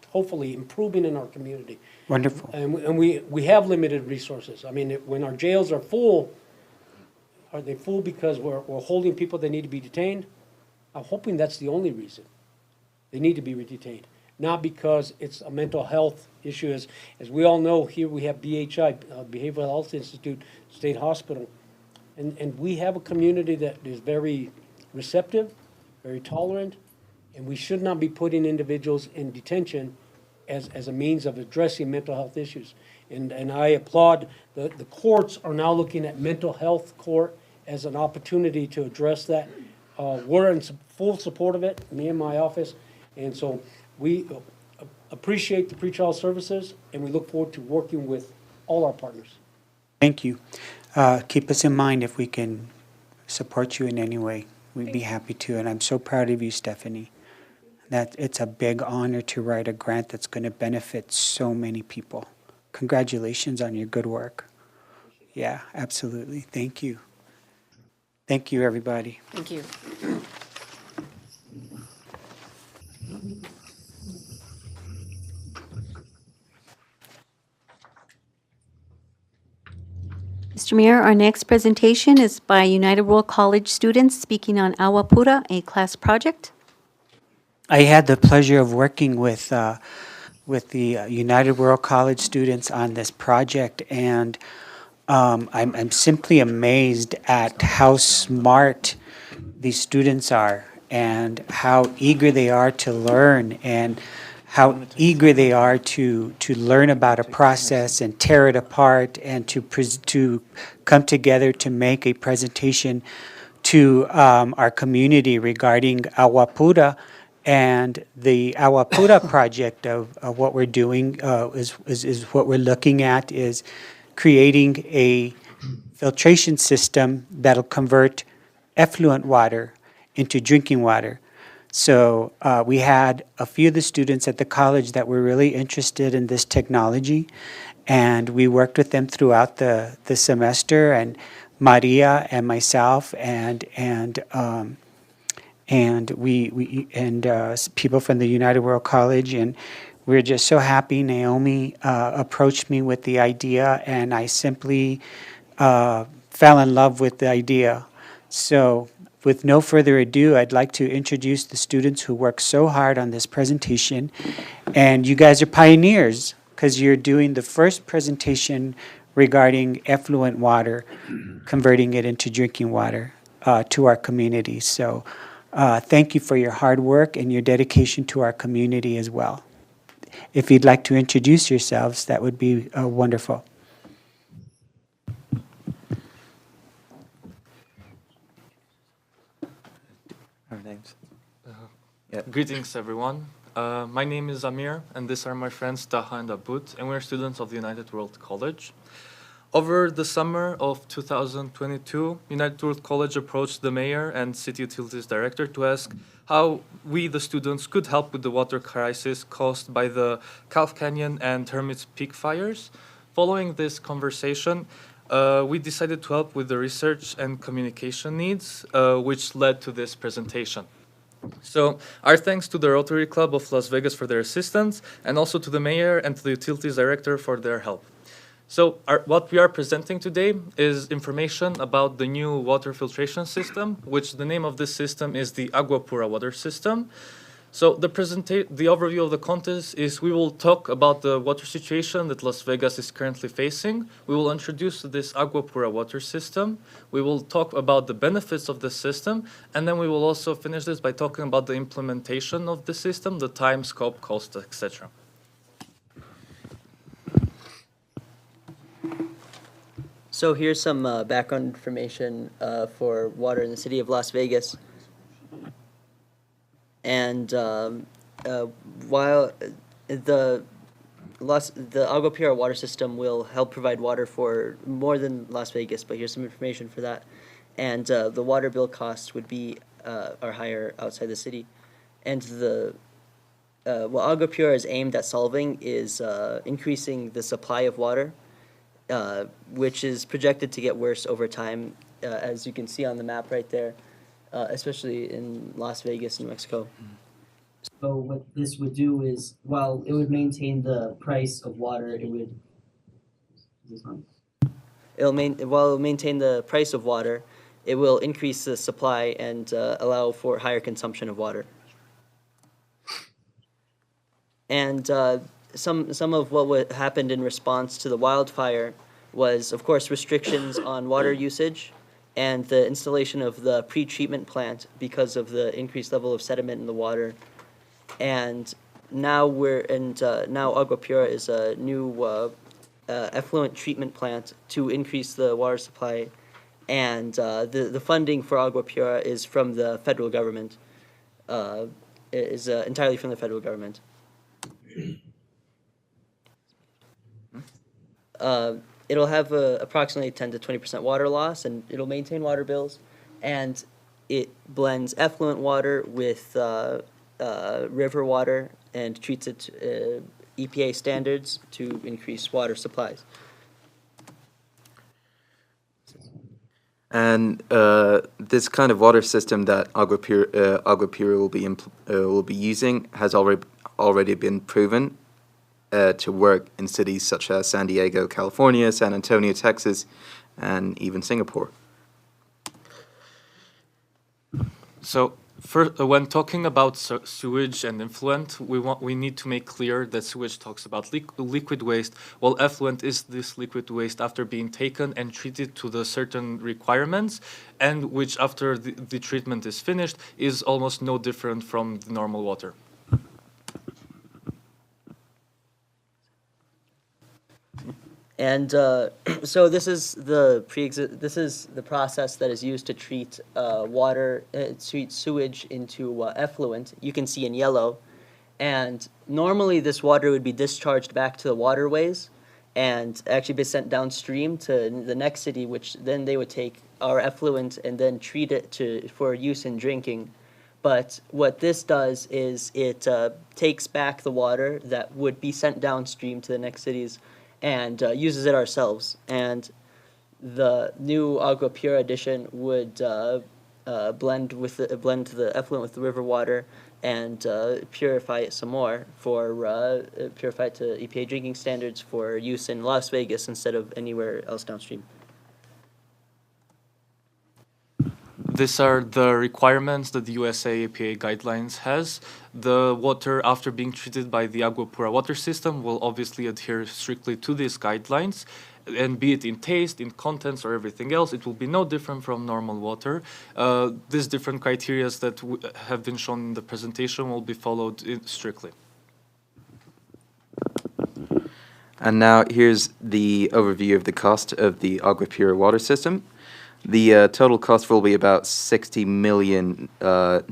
hopefully, improvement in our community. Wonderful. And we have limited resources. I mean, when our jails are full, are they full because we're holding people that need to be detained? I'm hoping that's the only reason. They need to be detained, not because it's a mental health issue. As we all know, here we have BHI, Behavioral Health Institute, State Hospital, and we have a community that is very receptive, very tolerant, and we should not be putting individuals in detention as a means of addressing mental health issues. And I applaud the courts are now looking at mental health court as an opportunity to address that. We're in full support of it, me and my office, and so we appreciate the pretrial services, and we look forward to working with all our partners. Thank you. Keep us in mind if we can support you in any way. We'd be happy to, and I'm so proud of you, Stephanie. That it's a big honor to write a grant that's going to benefit so many people. Congratulations on your good work. Yeah, absolutely. Thank you. Thank you, everybody. Thank you. Mr. Mayor, our next presentation is by United World College students speaking on Agua Pura, a class project. I had the pleasure of working with the United World College students on this project, and I'm simply amazed at how smart these students are and how eager they are to learn and how eager they are to learn about a process and tear it apart and to come together to make a presentation to our community regarding Agua Pura. And the Agua Pura project of what we're doing is what we're looking at is creating a filtration system that'll convert effluent water into drinking water. So we had a few of the students at the college that were really interested in this technology, and we worked with them throughout the semester, and Maria and myself and people from the United World College, and we were just so happy. Naomi approached me with the idea, and I simply fell in love with the idea. So with no further ado, I'd like to introduce the students who worked so hard on this presentation. And you guys are pioneers because you're doing the first presentation regarding effluent water, converting it into drinking water to our community. So thank you for your hard work and your dedication to our community as well. If you'd like to introduce yourselves, that would be wonderful. Our names. Greetings, everyone. My name is Amir, and these are my friends Taha and Abud, and we're students of the United World College. Over the summer of 2022, United World College approached the mayor and city utilities director to ask how we, the students, could help with the water crisis caused by the Calf Canyon and Hermit's Peak fires. Following this conversation, we decided to help with the research and communication needs, which led to this presentation. So our thanks to the Rotary Club of Las Vegas for their assistance, and also to the mayor and to the utilities director for their help. So what we are presenting today is information about the new water filtration system, which the name of this system is the Agua Pura water system. So the overview of the contest is we will talk about the water situation that Las Vegas is currently facing. We will introduce this Agua Pura water system. We will talk about the benefits of the system, and then we will also finish this by talking about the implementation of the system, the time, scope, cost, etc. So here's some background information for water in the city of Las Vegas. And while the Agua Pura water system will help provide water for more than Las Vegas, but here's some information for that. And the water bill costs would be are higher outside the city. And what Agua Pura is aimed at solving is increasing the supply of water, which is projected to get worse over time, as you can see on the map right there. Especially in Las Vegas, New Mexico. So what this would do is, while it would maintain the price of water, it would. While it'll maintain the price of water, it will increase the supply and allow for higher consumption of water. And some of what happened in response to the wildfire was, of course, restrictions on water usage, and the installation of the pre-treatment plant because of the increased level of sediment in the water. And now now Agua Pura is a new effluent treatment plant to increase the water supply. And the funding for Agua Pura is from the federal government, entirely from the federal government. It'll have approximately 10 to 20% water loss, and it'll maintain water bills, and it blends effluent water with river water and treats it to EPA standards to increase water supplies. And this kind of water system that Agua Pura will be using has already been proven to work in cities such as San Diego, California, San Antonio, Texas, and even Singapore. So, when talking about sewage and effluent, we need to make clear that sewage talks about liquid waste, while effluent is this liquid waste after being taken and treated to the certain requirements, and which after the treatment is finished is almost no different from the normal water. And so this is the process that is used to treat treat sewage into effluent. You can see in yellow, and normally this water would be discharged back to the waterways, and actually be sent downstream to the next city, which then they would take our effluent and then treat it for use in drinking. But what this does is it takes back the water that would be sent downstream to the next cities and uses it ourselves. And the new Agua Pura addition would blend the effluent with the river water and purify it some more purify it to EPA drinking standards for use in Las Vegas instead of anywhere else downstream. These are the requirements that the USA EPA guidelines has. The water, after being treated by the Agua Pura water system, will obviously adhere strictly to these guidelines. And be it in taste, in contents, or everything else, it will be no different from normal water. These different criteria that have been shown in the presentation will be followed strictly. And now here's the overview of the cost of the Agua Pura water system. The total cost will be about $60 million. There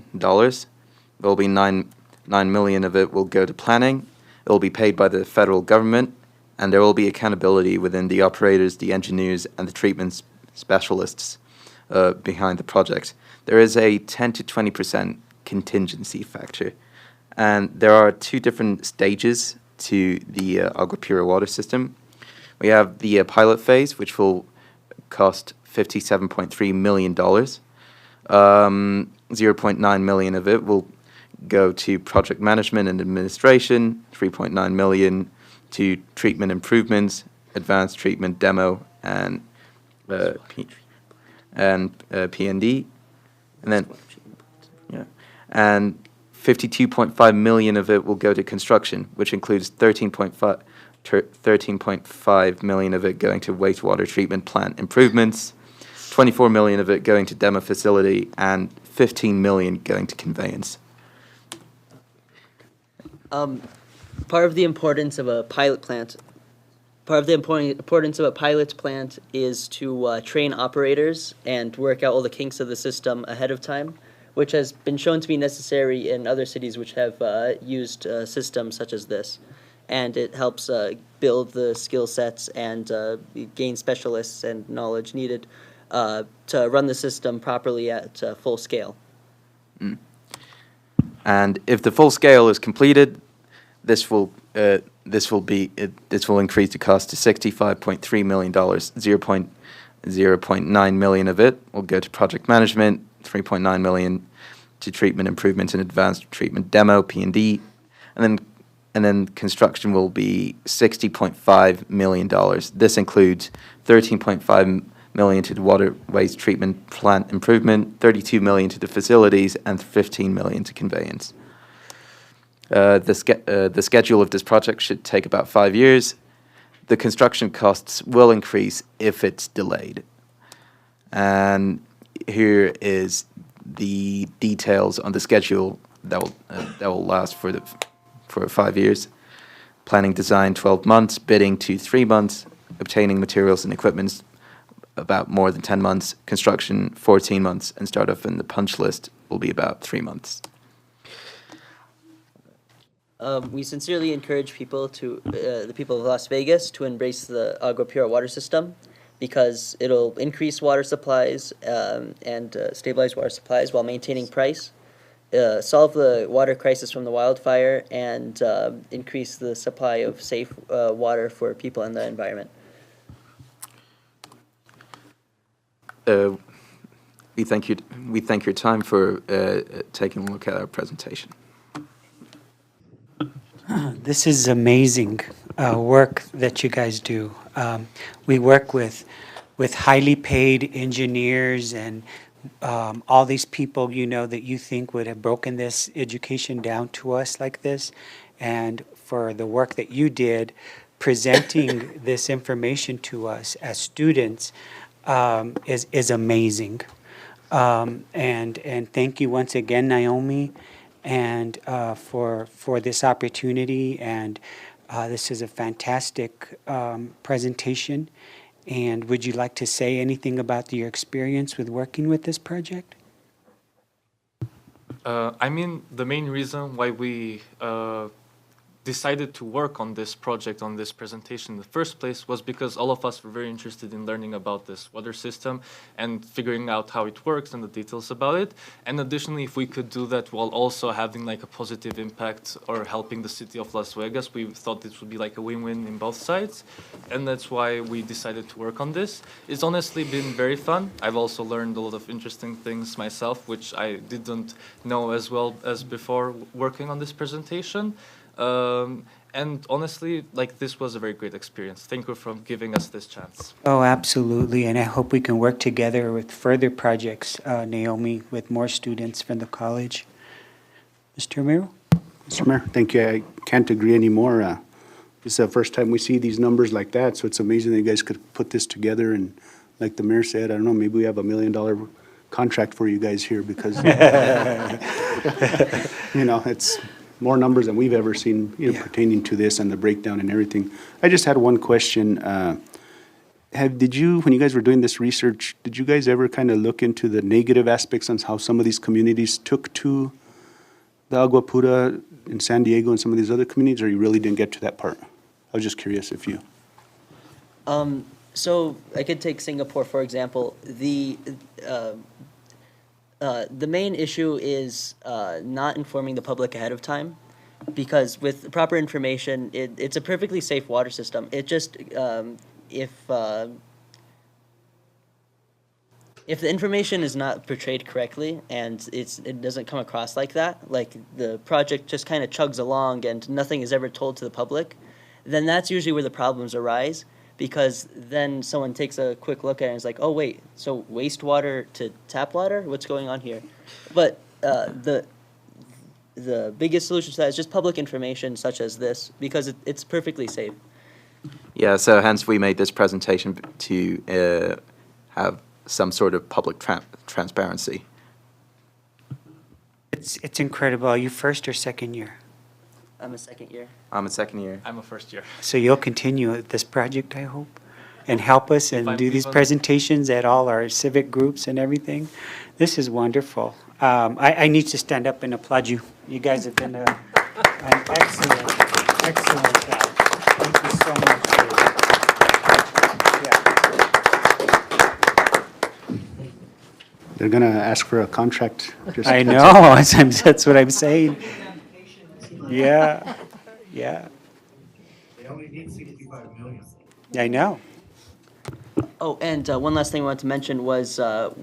will be $9 million of it will go to planning. It will be paid by the federal government, and there will be accountability within the operators, the engineers, and the treatment specialists behind the project. There is a 10 to 20% contingency factor, and there are two different stages to the Agua Pura water system. We have the pilot phase, which will cost $57.3 million. 0.9 million of it will go to project management and administration, 3.9 million to treatment improvements, advanced treatment demo, and P&D, and 52.5 million of it will go to construction, which includes 13.5 million of it going to wastewater treatment plant improvements, 24 million of it going to demo facility, and 15 million going to conveyance. Part of the importance of a pilot plant is to train operators and work out all the kinks of the system ahead of time, which has been shown to be necessary in other cities which have used systems such as this. And it helps build the skill sets and gain specialists and knowledge needed to run the system properly at full scale. And if the full scale is completed, this will increase the cost to $65.3 million. 0.9 million of it will go to project management, 3.9 million to treatment improvements and advanced treatment demo, P&D, and then construction will be $60.5 million. This includes 13.5 million to the water waste treatment plant improvement, 32 million to the facilities, and 15 million to conveyance. The schedule of this project should take about 5 years. The construction costs will increase if it's delayed. And here is the details on the schedule that will last for 5 years. Planning design 12 months, bidding 2 to 3 months, obtaining materials and equipment about more than 10 months, construction 14 months, and startup in the punch list will be about 3 months. We sincerely encourage the people of Las Vegas to embrace the Agua Pura water system because it'll increase water supplies and stabilize water supplies while maintaining price, solve the water crisis from the wildfire, and increase the supply of safe water for people and the environment. We thank your time for taking a look at our presentation. This is amazing work that you guys do. We work with highly paid engineers and all these people, that you think would have broken this education down to us like this. And for the work that you did presenting this information to us as students is amazing. And thank you once again, Naomi, and for this opportunity. And this is a fantastic presentation. And would you like to say anything about your experience with working with this project? The main reason why we decided to work on this project, on this presentation in the first place, was because all of us were very interested in learning about this water system and figuring out how it works and the details about it. And additionally, if we could do that while also having like a positive impact or helping the city of Las Vegas, we thought this would be like a win-win in both sides. And that's why we decided to work on this. It's honestly been very fun. I've also learned a lot of interesting things myself, which I didn't know as well as before working on this presentation. And honestly, like, this was a very great experience. Thank you for giving us this chance. Oh, absolutely, and I hope we can work together with further projects, Naomi, with more students from the college. Mr. Romero? Mr. Mayor, thank you. I can't agree anymore. This is the first time we see these numbers like that, so it's amazing that you guys could put this together. And like the mayor said, I don't know, maybe we have $1 million contract for you guys here because, you know, it's more numbers than we've ever seen, you know, pertaining to this and the breakdown and everything. I just had one question. Did you, when you guys were doing this research, did you guys ever kind of look into the negative aspects on how some of these communities took to the Agua Pura in San Diego and some of these other communities, or you really didn't get to that part? I was just curious if you. So I could take Singapore, for example. The main issue is not informing the public ahead of time, because with proper information, it's a perfectly safe water system. It just, if the information is not portrayed correctly and it doesn't come across like that, like the project just kind of chugs along and nothing is ever told to the public, then that's usually where the problems arise. Because then someone takes a quick look at it and is like, oh, wait, so wastewater to tap water? What's going on here? But the biggest solution to that is just public information such as this, because it's perfectly safe. Yeah, so hence we made this presentation to have some sort of public transparency. It's incredible. Are you first or second year? I'm a second year. I'm a second year. I'm a first year. So you'll continue this project, I hope, and help us and do these presentations at all our civic groups and everything. This is wonderful. I need to stand up and applaud you. You guys have done an excellent job. Thank you so much. They're going to ask for a contract. I know. That's what I'm saying. Yeah. They only need 65 million. I know. Oh, and one last thing I wanted to mention was the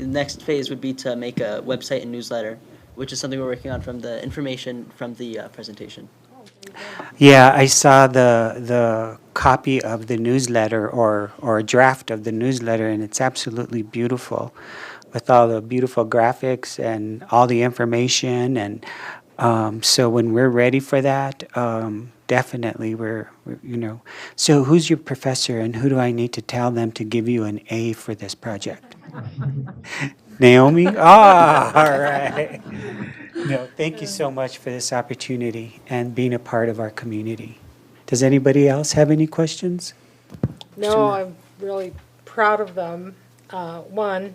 next phase would be to make a website and newsletter, which is something we're working on from the information from the presentation. Yeah, I saw the copy of the newsletter or a draft of the newsletter, and it's absolutely beautiful with all the beautiful graphics and all the information. And so when we're ready for that, definitely we're, you know. So who's your professor and who do I need to tell them to give you an A for this project? Naomi? Ah, all right. No, thank you so much for this opportunity and being a part of our community. Does anybody else have any questions? No, I'm really proud of them. One,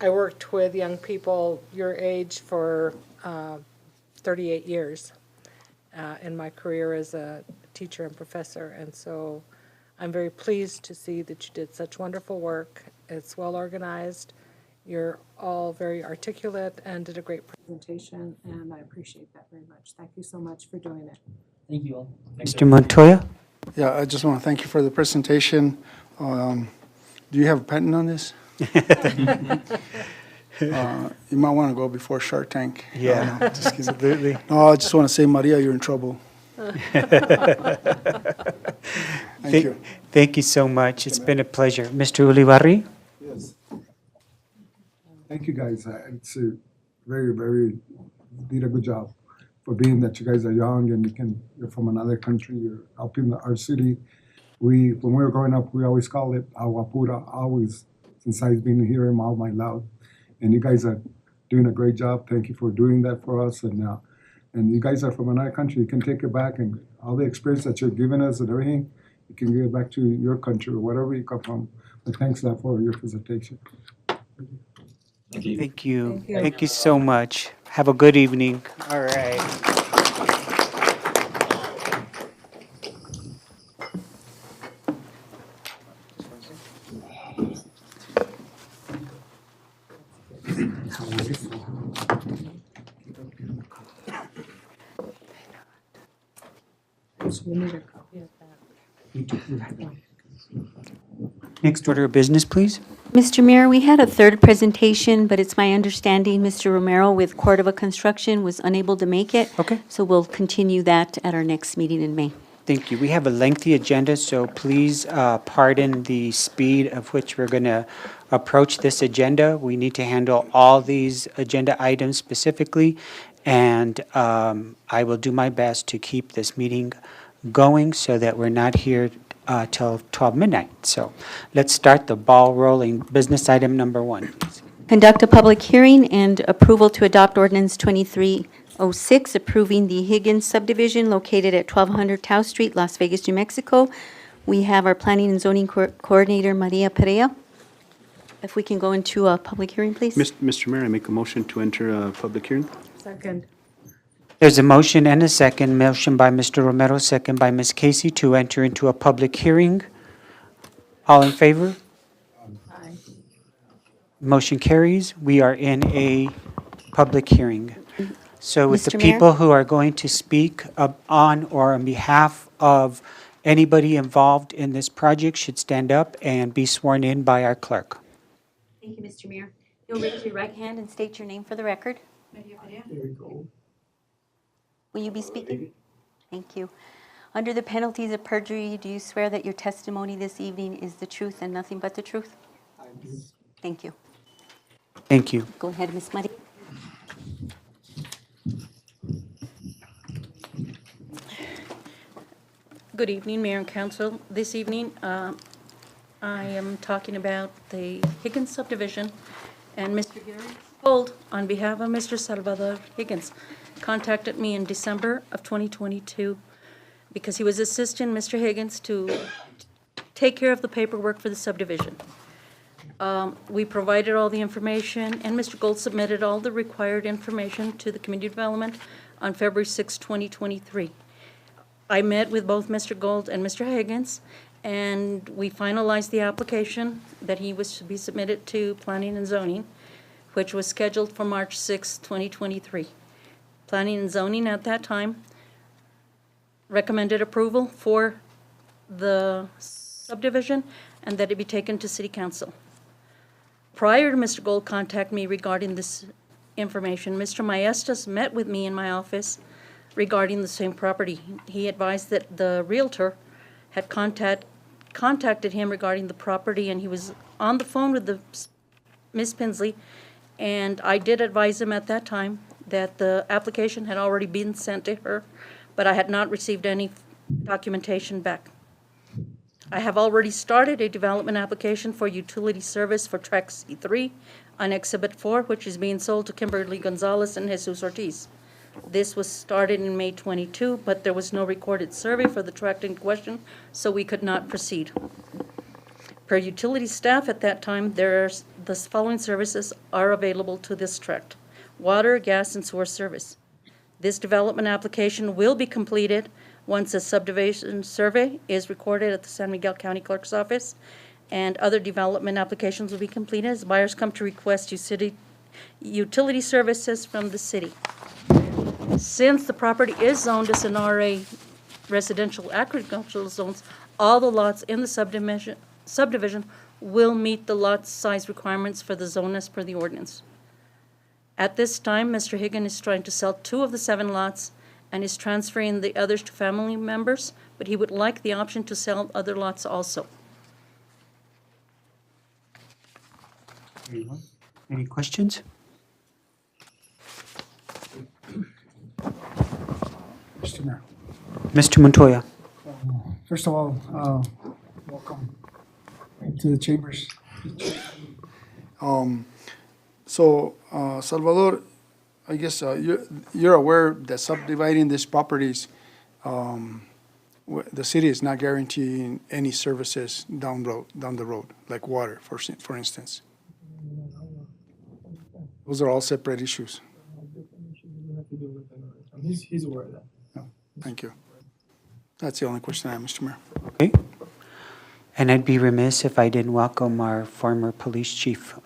I worked with young people your age for 38 years in my career as a teacher and professor, and so I'm very pleased to see that you did such wonderful work. It's well organized. You're all very articulate and did a great presentation, and I appreciate that very much. Thank you so much for doing it. Thank you all. Mr. Montoya? Yeah, I just want to thank you for the presentation. Do you have a patent on this? You might want to go before Shark Tank. Yeah, just kidding. absolutely. No, I just want to say, Maria, you're in trouble. Thank you. Thank you so much. It's been a pleasure. Mr. Ulibarri? Yes. Thank you, guys. It's a very, very, did a good job for being that you guys are young and you're from another country. You're helping our city. When we were growing up, we always called it Agua Pura, always, since I've been hearing all my loud. And you guys are doing a great job. Thank you for doing that for us. And you guys are from another country. You can take it back, and all the experience that you're giving us and everything, you can give it back to your country or wherever you come from. But thanks a lot for your presentation. Thank you. Thank you so much. Have a good evening. All right. How wonderful. So we need a copy of that. You do have one. Next order of business, please. Mr. Mayor, we had a third presentation, but it's my understanding Mr. Romero with Cordova Construction was unable to make it. Okay. So we'll continue that at our next meeting in May. Thank you. We have a lengthy agenda, so please pardon the speed of which we're going to approach this agenda. We need to handle all these agenda items specifically, and I will do my best to keep this meeting going so that we're not here till 12 midnight. So let's start the ball rolling. Business item number 1. Conduct a public hearing and approval to adopt ordinance 2306, approving the Higgins subdivision located at 1200 Tao Street, Las Vegas, New Mexico. We have our planning and zoning coordinator, Maria Perea. If we can go into a public hearing, please. Mr. Mayor, I make a motion to enter a public hearing. Second. There's a motion and a second. Motion by Mr. Romero, second by Ms. Casey to enter into a public hearing. All in favor? Aye. Motion carries. We are in a public hearing. So with the Mr. Mayor? people who are going to speak on or on behalf of anybody involved in this project should stand up and be sworn in by our clerk. Thank you, Mr. Mayor. You'll raise your right hand and state your name for the record. Will you be speaking? Thank you. Under the penalties of perjury, do you swear that your testimony this evening is the truth and nothing but the truth? I do. Thank you. Thank you. Go ahead, Ms. Maria. Good evening, Mayor and Council. This evening, I am talking about the Higgins subdivision, and Mr. Gary Gold, on behalf of Mr. Salvador Higgins, contacted me in December of 2022 because he was assisting Mr. Higgins to take care of the paperwork for the subdivision. We provided all the information, and Mr. Gold submitted all the required information to the Community Development on February 6, 2023. I met with both Mr. Gold and Mr. Higgins, and we finalized the application that he was to be submitted to Planning and Zoning, which was scheduled for March 6, 2023. Planning and Zoning at that time recommended approval for the subdivision and that it be taken to City Council. Prior to Mr. Gold contacting me regarding this information, Mr. Maestas met with me in my office regarding the same property. He advised that the Realtor had contacted him regarding the property, and he was on the phone with Ms. Pinsley, and I did advise him at that time that the application had already been sent to her, but I had not received any documentation back. I have already started a development application for utility service for Track C3 on Exhibit 4, which is being sold to Kimberly Gonzalez and Jesus Ortiz. This was started in May 22, but there was no recorded survey for the tract in question, so we could not proceed. Per utility staff at that time, the following services are available to this tract: water, gas, and sewer service. This development application will be completed once a subdivision survey is recorded at the San Miguel County Clerk's Office, and other development applications will be completed as buyers come to request utility services from the city. Since the property is zoned as an RA residential agricultural zones, all the lots in the subdivision will meet the lot size requirements for the zone as per the ordinance. At this time, Mr. Higgins is trying to sell 2 of the 7 lots and is transferring the others to family members, but he would like the option to sell other lots also. Any questions? Mr. Mayor. Mr. Montoya. First of all, welcome to the chambers. Salvador, I guess you're aware that subdividing these properties, the city is not guaranteeing any services down the road, like water, for instance. Those are all separate issues. He's aware of that. Thank you. That's the only question I have, Mr. Mayor. Okay. And I'd be remiss if I didn't welcome our former police chief,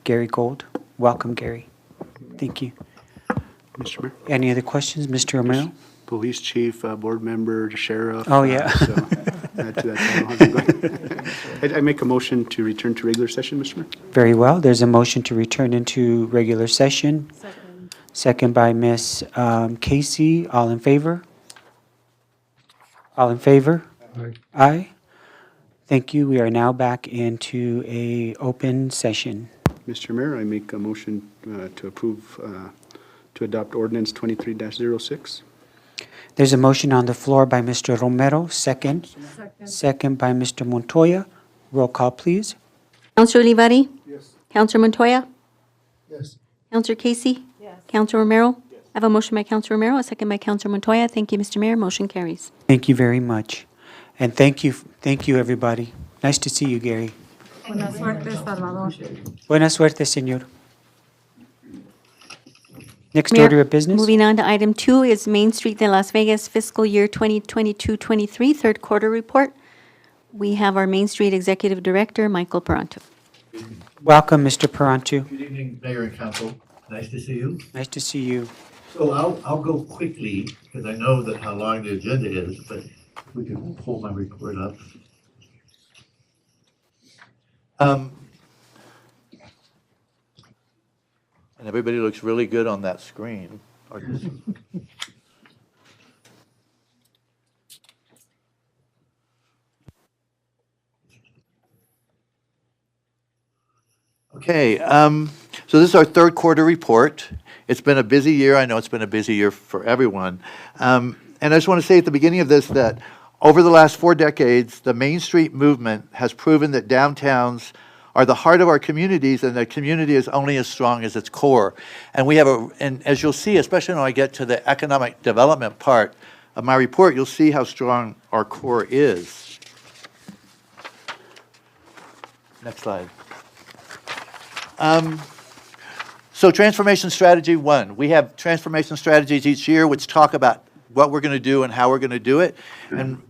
Gary Gold. Welcome, Gary. Thank you. Mr. Mayor? Any other questions, Mr. Romero? Police chief, board member, sheriff. Oh, yeah. So add to that title. How's it going? I make a motion to return to regular session, Mr. Mayor. Very well. There's a motion to return into regular session. Second by Ms. Casey. All in favor? All in favor? Aye. Aye. Thank you. We are now back into a open session. Mr. Mayor, I make a motion to approve, to adopt ordinance 23-06. There's a motion on the floor by Mr. Romero, second. Second by Mr. Montoya. Roll call, please. Counselor Olivari? Yes. Counselor Montoya? Yes. Counselor Casey? Yes. Counselor Romero? I have a motion by Counselor Romero, a second by Counselor Montoya. Thank you, Mr. Mayor. Motion carries. Thank you very much. And thank you, everybody. Nice to see you, Gary. Buena suerte, Salvador. Buena suerte, señor. Next Mayor, order of business. Moving on to item 2 is Main Street de Las Vegas fiscal year 2022-23 third quarter report. We have our Main Street Executive Director, Michael Peranto. Welcome, Mr. Perantu. Good evening, Mayor and Council. Nice to see you. Nice to see you. So I'll go quickly because I know that how long the agenda is, but if we can pull my report up. And everybody looks really good on that screen. Okay, so this is our third quarter report. It's been a busy year. I know it's been a busy year for everyone. And I just want to say at the beginning of this that over the last 4 decades, the Main Street movement has proven that downtowns are the heart of our communities, and the community is only as strong as its core. And we have and as you'll see, especially when I get to the economic development part of my report, you'll see how strong our core is. Next slide. So Transformation Strategy 1. We have transformation strategies each year which talk about what we're going to do and how we're going to do it. And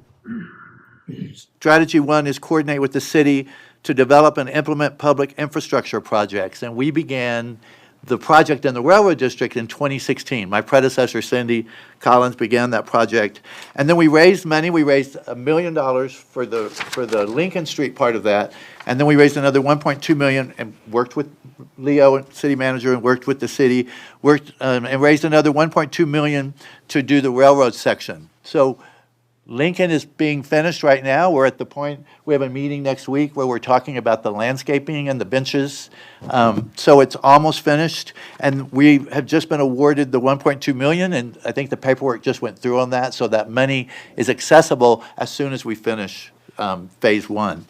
Strategy 1 is coordinate with the city to develop and implement public infrastructure projects. And we began the project in the Railroad District in 2016. My predecessor, Cindy Collins, began that project. And then we raised money. We raised $1 million for the Lincoln Street part of that. And then we raised another $1.2 million and worked with Leo, city manager, and worked with the city, and raised another $1.2 million to do the railroad section. So Lincoln is being finished right now. We're at the point, we have a meeting next week where we're talking about the landscaping and the benches. So it's almost finished. And we have just been awarded the $1.2 million, and I think the paperwork just went through on that, so that money is accessible as soon as we finish phase 1.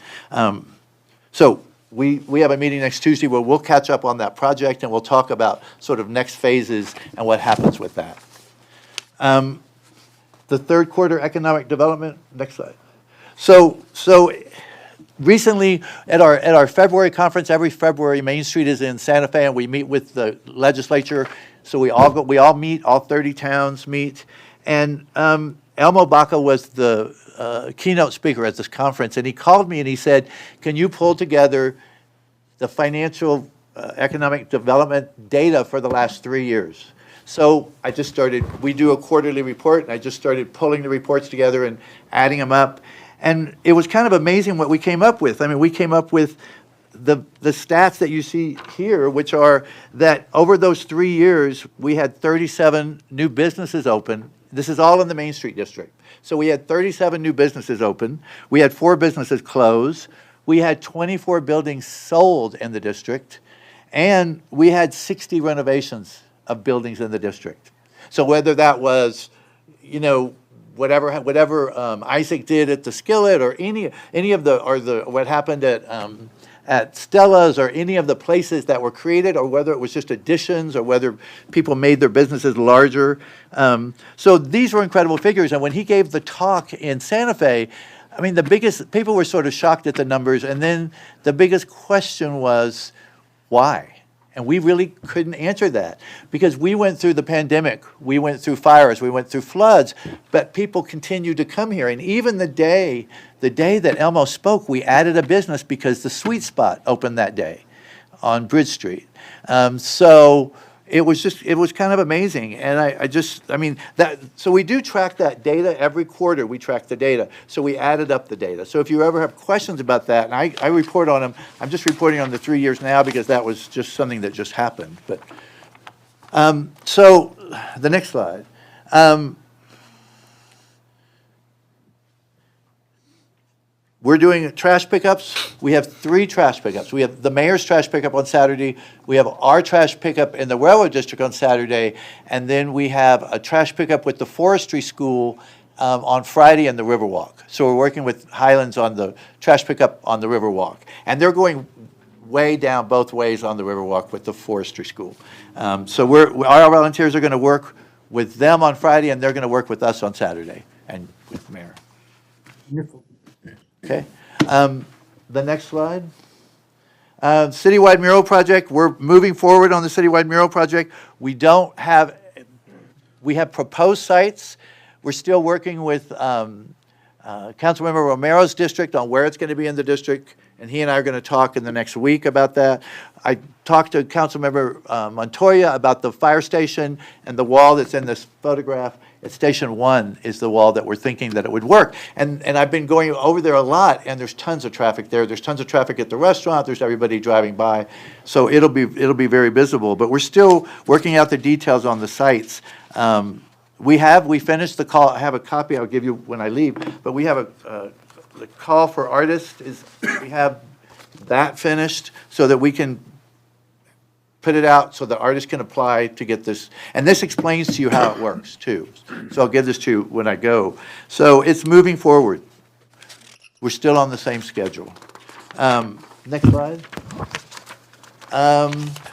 So we have a meeting next Tuesday where we'll catch up on that project, and we'll talk about sort of next phases and what happens with that. The third quarter economic development, next slide. So recently at our February conference, every February, Main Street is in Santa Fe, and we meet with the legislature. So we all meet, all 30 towns meet. And Elmo Baca was the keynote speaker at this conference, and he called me and he said, can you pull together the financial economic development data for the last 3 years? So I just started, we do a quarterly report, and I just started pulling the reports together and adding them up. And it was kind of amazing what we came up with. I mean, we came up with the stats that you see here, which are that over those 3 years, we had 37 new businesses open. This is all in the Main Street District. So we had 37 new businesses open. We had 4 businesses close. We had 24 buildings sold in the district. And we had 60 renovations of buildings in the district. So whether that was, you know, whatever Isaac did at the Skillet, or any of the what happened at Stella's, or any of the places that were created, or whether it was just additions, or whether people made their businesses larger. So these were incredible figures. And when he gave the talk in Santa Fe, I mean, people were sort of shocked at the numbers. And then the biggest question was, why? And we really couldn't answer that, because we went through the pandemic, we went through fires, we went through floods, but people continued to come here. And even the day that Elmo spoke, we added a business because the Sweet Spot opened that day. on Bridge Street. So it was kind of amazing. And so we do track that data every quarter. We track the data. So we added up the data. So if you ever have questions about that, and I report on them, I'm just reporting on the 3 years now because that was just something that just happened. But so the next slide. We're doing trash pickups. We have 3 trash pickups. We have the mayor's trash pickup on Saturday. We have our trash pickup in the railroad district on Saturday. And then we have a trash pickup with the forestry school on Friday in the Riverwalk. So we're working with Highlands on the trash pickup on the Riverwalk. And they're going way down both ways on the Riverwalk with the forestry school. So our volunteers are going to work with them on Friday, and they're going to work with us on Saturday and with the mayor. Okay. The next slide. Citywide mural project. We're moving forward on the citywide mural project. We have proposed sites. We're still working with Councilmember Romero's district on where it's going to be in the district, and he and I are going to talk in the next week about that. I talked to Councilmember Montoya about the fire station and the wall that's in this photograph at Station 1 is the wall that we're thinking that it would work. And I've been going over there a lot, and there's tons of traffic there. There's tons of traffic at the restaurant. There's everybody driving by. So it'll be very visible. But we're still working out the details on the sites. We finished the call. I have a copy I'll give you when I leave. But we have the call for artists we have that finished so that we can put it out so the artist can apply to get this. And this explains to you how it works, too. So I'll give this to you when I go. So it's moving forward. We're still on the same schedule. Next slide.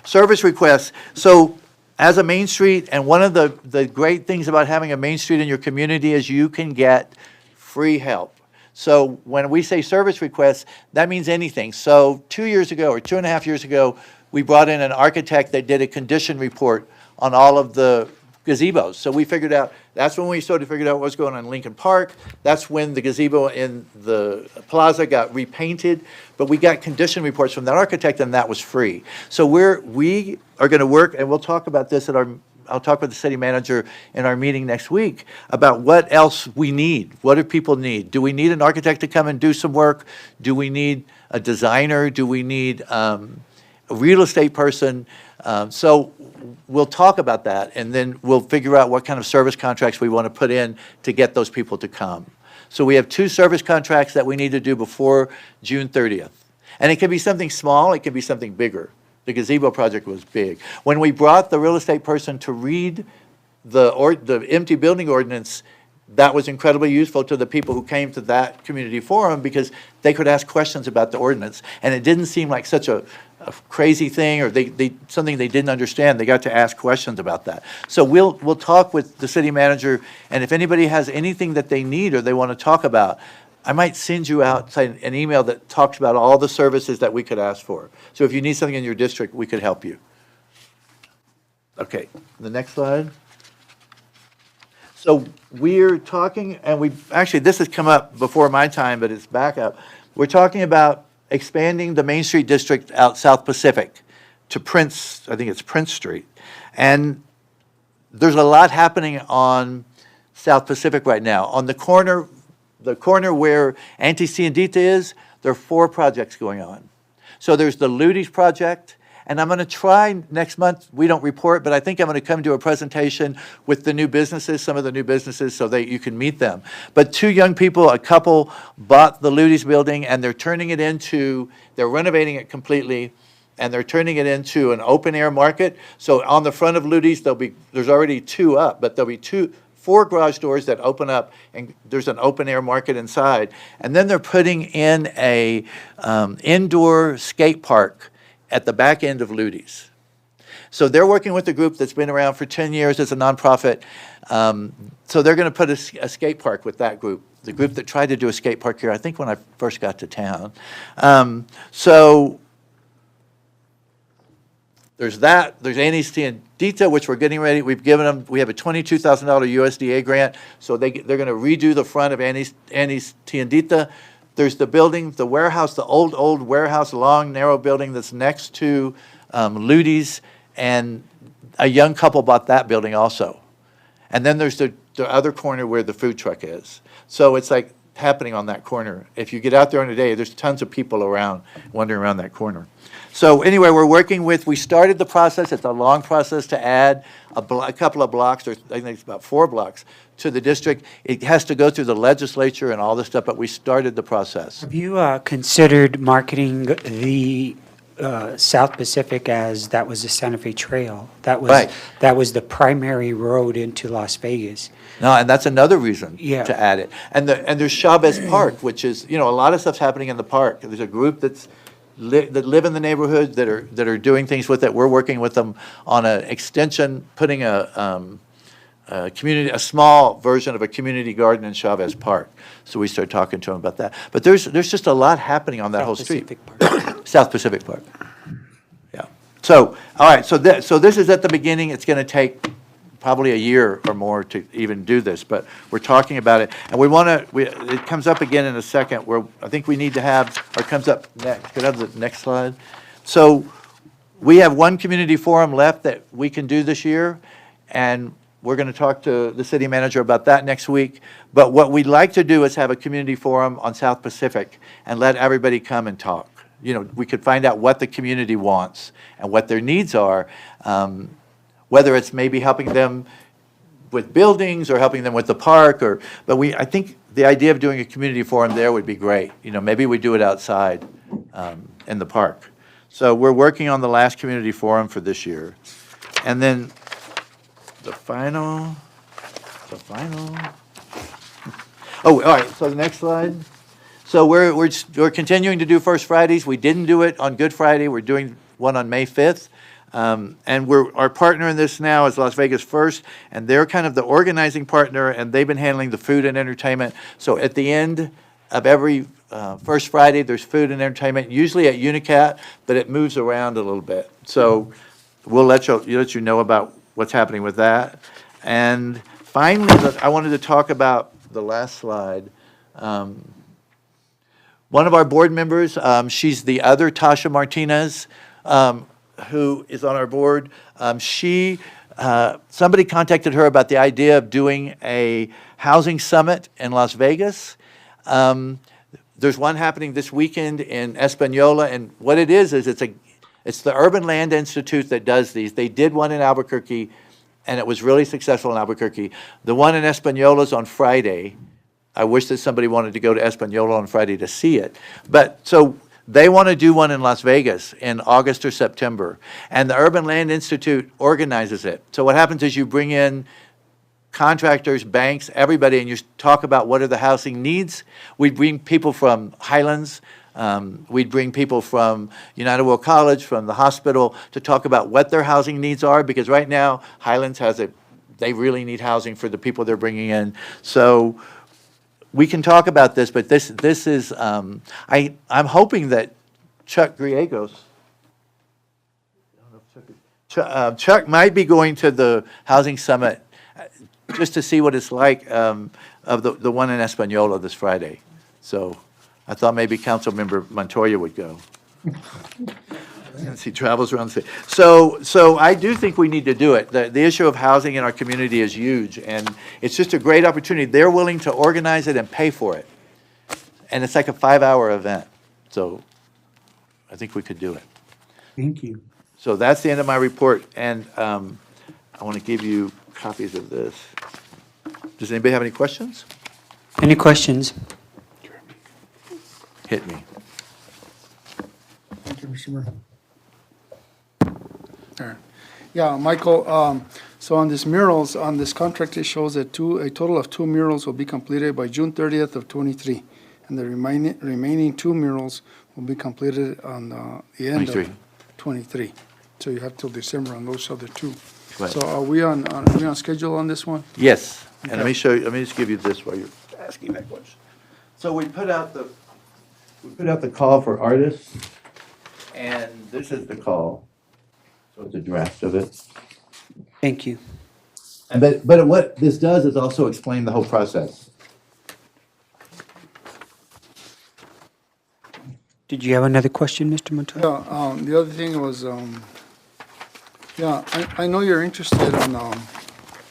Service requests. So as a Main Street, and one of the great things about having a Main Street in your community is you can get free help. So when we say service requests, that means anything. So 2 years ago, or 2.5 years ago, we brought in an architect that did a condition report on all of the gazebos. So that's when we sort of figured out what was going on in Lincoln Park. That's when the gazebo in the plaza got repainted. But we got condition reports from that architect, and that was free. So we are going to work, and we'll talk about this I'll talk with the city manager in our meeting next week about what else we need. What do people need? Do we need an architect to come and do some work? Do we need a designer? Do we need a real estate person? So we'll talk about that, and then we'll figure out what kind of service contracts we want to put in to get those people to come. So we have 2 service contracts that we need to do before June 30th. And it can be something small, it can be something bigger. The gazebo project was big. When we brought the real estate person to read the empty building ordinance, that was incredibly useful to the people who came to that community forum because they could ask questions about the ordinance. And it didn't seem like such a crazy thing or something they didn't understand. They got to ask questions about that. So we'll talk with the city manager, and if anybody has anything that they need or they want to talk about, I might send you out an email that talks about all the services that we could ask for. So if you need something in your district, we could help you. Okay, the next slide. So we're talking, and this has come up before my time, but it's back up. We're talking about expanding the Main Street district out South Pacific to Prince, I think it's Prince Street. And there's a lot happening on South Pacific right now. On the corner where Antes-Tiendita is, there are 4 projects going on. So there's the Luty's project, and I'm going to try next month, we don't report, but I think I'm going to come do a presentation with the new businesses, some of the new businesses, so that you can meet them. But 2 young people, a couple, bought the Luty's building, and they're renovating it completely, and they're turning it into an open-air market. So on the front of Luty's, there's already 2 up, but there'll be 4 garage doors that open up, and there's an open-air market inside. And then they're putting in a indoor skate park at the back end of Luty's. So they're working with a group that's been around for 10 years as a nonprofit. So they're going to put a skate park with that group, the group that tried to do a skate park here, I think, when I first got to town. So there's that. There's Antes-Tiendita, which we're getting ready. We have a $22,000 USDA grant, so they're going to redo the front of Antes-Tiendita, There's the building, the warehouse, the old warehouse, long, narrow building that's next to Ludi's, and a young couple bought that building also. And then there's the other corner where the food truck is. So it's like happening on that corner. If you get out there on a day, there's tons of people around, wandering around that corner. So anyway, we started the process. It's a long process to add a couple of blocks, or I think it's about 4 blocks, to the district. It has to go through the legislature and all this stuff, but we started the process. Have you considered marketing the South Pacific as that was the Santa Fe Trail? Right. That was the primary road into Las Vegas. No, and that's another reason Yeah. to add it. And there's Chavez Park, which is, a lot of stuff's happening in the park. There's a group that live in the neighborhood that are doing things with it. We're working with them on an extension, putting a small version of a community garden in Chavez Park. So we started talking to them about that. But there's just a lot happening on that whole street. South Pacific Park. Yeah. So, all right, so this is at the beginning. It's going to take probably a year or more to even do this, but we're talking about it. And it comes up again in a second, where I think we need to have, or it comes up next. Could I have the next slide? So we have one community forum left that we can do this year, and we're going to talk to the city manager about that next week. But what we'd like to do is have a community forum on South Pacific and let everybody come and talk. We could find out what the community wants and what their needs are, whether it's maybe helping them with buildings or helping them with the park, but I think the idea of doing a community forum there would be great. Maybe we do it outside in the park. So we're working on the last community forum for this year. And then the final. Oh, all right, so the next slide. So we're continuing to do First Fridays. We didn't do it on Good Friday. We're doing one on May 5th. And our partner in this now is Las Vegas First, and they're kind of the organizing partner, and they've been handling the food and entertainment. So at the end of every First Friday, there's food and entertainment, usually at Unicat, but it moves around a little bit. So we'll let you know about what's happening with that. And finally, I wanted to talk about the last slide. One of our board members, she's the other Tasha Martinez, who is on our board. Somebody contacted her about the idea of doing a housing summit in Las Vegas. There's one happening this weekend in Espanola, and what it is it's the Urban Land Institute that does these. They did one in Albuquerque, and it was really successful in Albuquerque. The one in Espanola is on Friday. I wish that somebody wanted to go to Espanola on Friday to see it. But so they want to do one in Las Vegas in August or September, and the Urban Land Institute organizes it. So what happens is you bring in contractors, banks, everybody, and you talk about what are the housing needs. We bring people from Highlands. We'd bring people from United World College, from the hospital, to talk about what their housing needs are, because right now Highlands they really need housing for the people they're bringing in. So we can talk about this, but this is, I'm hoping that Chuck Griegos, Chuck might be going to the Housing Summit just to see what it's like of the one in Espanola this Friday. So I thought maybe Councilmember Montoya would go. As he travels around the city. So I do think we need to do it. The issue of housing in our community is huge, and it's just a great opportunity. They're willing to organize it and pay for it. And it's like a 5-hour event. So I think we could do it. Thank you. So that's the end of my report, and I want to give you copies of this. Does anybody have any questions? Any questions? Hit me. Thank you, Mr. Mayor. All right. Yeah, Michael, so on these murals, on this contract, it shows that a total of 2 murals will be completed by June 30th of '23, and the remaining 2 murals will be completed on the end of '23. So you have till December on those other 2. Right. So are we on schedule on this one? Yes, and Okay. let me just give you this while you're asking that question. So we put out the call for artists, and this is the call. So it's a draft of it. Thank you. And but what this does is also explain the whole process. Did you have another question, Mr. Montoya? Yeah, the other thing was, yeah, I know you're interested on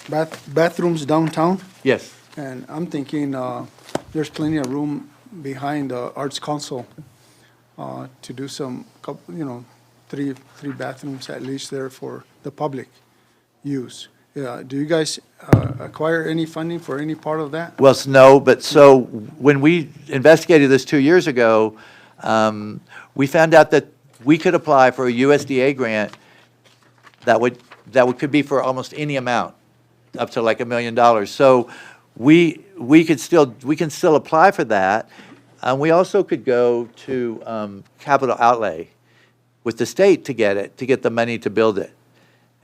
bathrooms downtown, Yes. and I'm thinking there's plenty of room behind the Arts Council to do some, three bathrooms at least there for the public use. Yeah, do you guys acquire any funding for any part of that? Well, no, but so when we investigated this 2 years ago, we found out that we could apply for a USDA grant that could be for almost any amount, up to like $1 million. So we can still apply for that. And we also could go to capital outlay with the state to get the money to build it.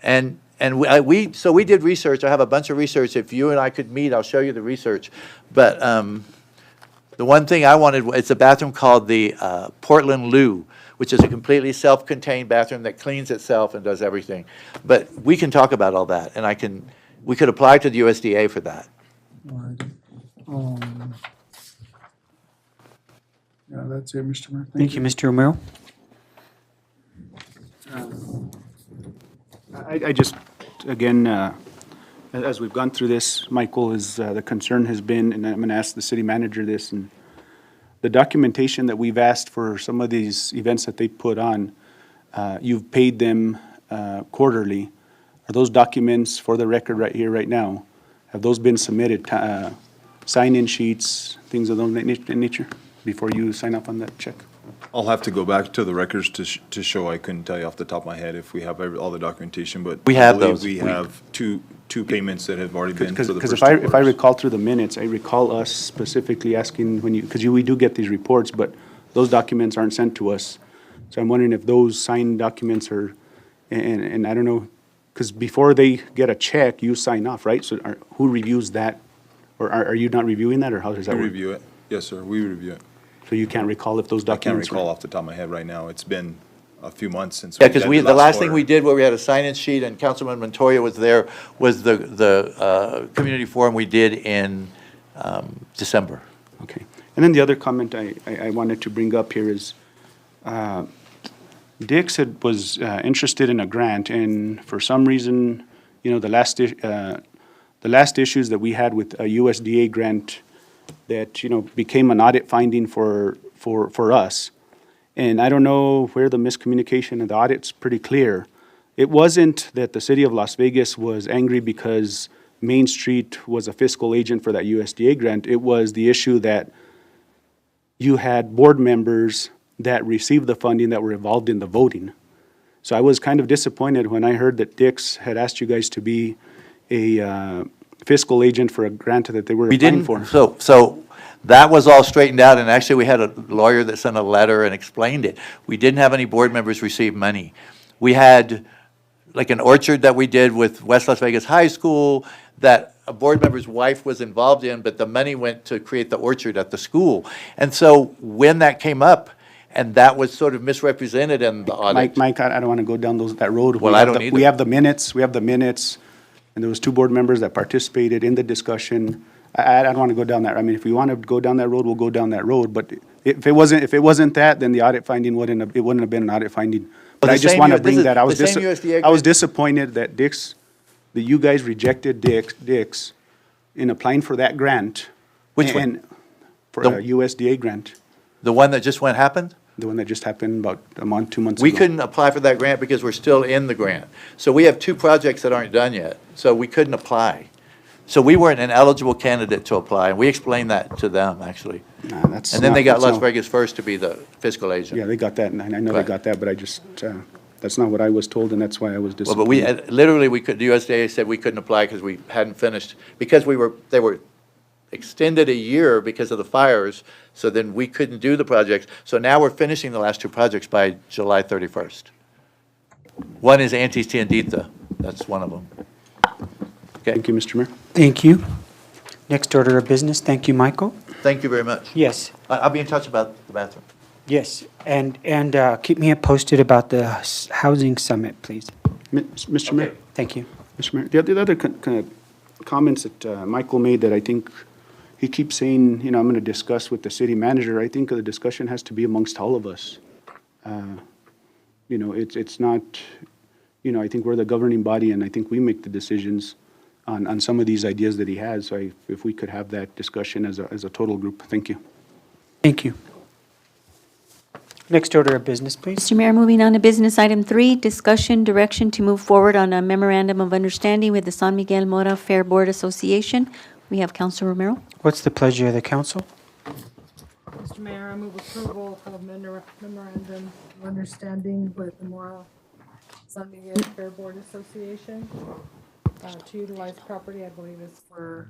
And we did research. I have a bunch of research. If you and I could meet, I'll show you the research. But the one thing I wanted, it's a bathroom called the Portland Loo, which is a completely self-contained bathroom that cleans itself and does everything. But we can talk about all that, and we could apply to the USDA for that. Yeah, that's it, Mr. Mayor. Thank you, Mr. Romero. I just, again, as we've gone through this, Michael, the concern has been, and I'm going to ask the city manager this, and the documentation that we've asked for some of these events that they put on, you've paid them quarterly. Are those documents for the record right here, right now? Have those been submitted, sign-in sheets, things of those nature, before you sign up on that check? I'll have to go back to the records to show. I couldn't tell you off the top of my head if we have all the documentation, but We have I believe those. we have two payments that have already been for the Because first if I recall through the minutes, I recall us specifically asking because we do get these reports, but those documents aren't sent to us. So I'm wondering if those signed documents are, and I don't know, because before they get a check, you sign off, right? So who reviews that? Or are you not reviewing that, or how does that We work? review it. Yes, sir, we review it. So you can't recall if those I can't documents were? recall off the top of my head right now. It's been a few months since. Yeah, we because did the last thing order. we did where we had a sign-in sheet and Councilman Montoya was there was the community forum we did in December. Okay. And then the other comment I wanted to bring up here is, Dick was interested in a grant, and for some reason, the last issues that we had with a USDA grant that, became an audit finding for us. And I don't know where the miscommunication, and the audit's pretty clear. It wasn't that the city of Las Vegas was angry because Main Street was a fiscal agent for that USDA grant. It was the issue that you had board members that received the funding that were involved in the voting. So I was kind of disappointed when I heard that Dick's had asked you guys to be a fiscal agent for a grant that they were We applying didn't, for. so that was all straightened out, and actually we had a lawyer that sent a letter and explained it. We didn't have any board members receive money. We had like an orchard that we did with West Las Vegas High School that a board member's wife was involved in, but the money went to create the orchard at the school. And so when that came up, and that was sort of misrepresented in the audit. Mike, I don't want to go down that road. Well, We I have don't the- either. We have the minutes, and there was two board members that participated in the discussion. I don't want to go down that. I mean, if we want to go down that road, we'll go down that road. But if it wasn't that, then the audit finding wouldn't have been an audit finding. But the I just same want to U- bring this is that. I was the same USDA I was disappointed that that you guys rejected Dick's in applying for that grant. Which one? And for The- a USDA grant, The one that just happened? the one that just happened about a month, 2 months ago. We couldn't apply for that grant because we're still in the grant. So we have two projects that aren't done yet, so we couldn't apply. So we weren't an eligible candidate to apply, and we explained that to them, actually. Nah, that's And then they not- got that's Las not- Vegas First to be the fiscal agent. Yeah, they got that, and I know they Right. got that, but I just, that's not what I was told, and that's why I was Well, but we, disappointed. literally, the USDA said we couldn't apply because we hadn't finished, because they were extended a year because of the fires, so then we couldn't do the projects. So now we're finishing the last two projects by July 31st. One is Antis Tiendita, that's one of them. Okay. Thank you, Mr. Mayor. Thank you. Next order of business. Thank you, Michael. Thank you very much. Yes, I'll be in touch about the bathroom. yes. And keep me posted about the housing summit, please. Mr. Mayor, Thank you. Mr. Mayor, the other kind of comments that Michael made that I think he keeps saying, I'm going to discuss with the city manager. I think the discussion has to be amongst all of us. It's not, I think we're the governing body, and I think we make the decisions on some of these ideas that he has. So if we could have that discussion as a total group, thank you. Thank you. Next order of business, please. Mr. Mayor, moving on to business item 3, discussion direction to move forward on a memorandum of understanding with the San Miguel Mora Fair Board Association. We have Councilor Romero. What's the pleasure of the council? Mr. Mayor, I move approval of memorandum of understanding with the Mora San Miguel Fair Board Association to utilize property, I believe is for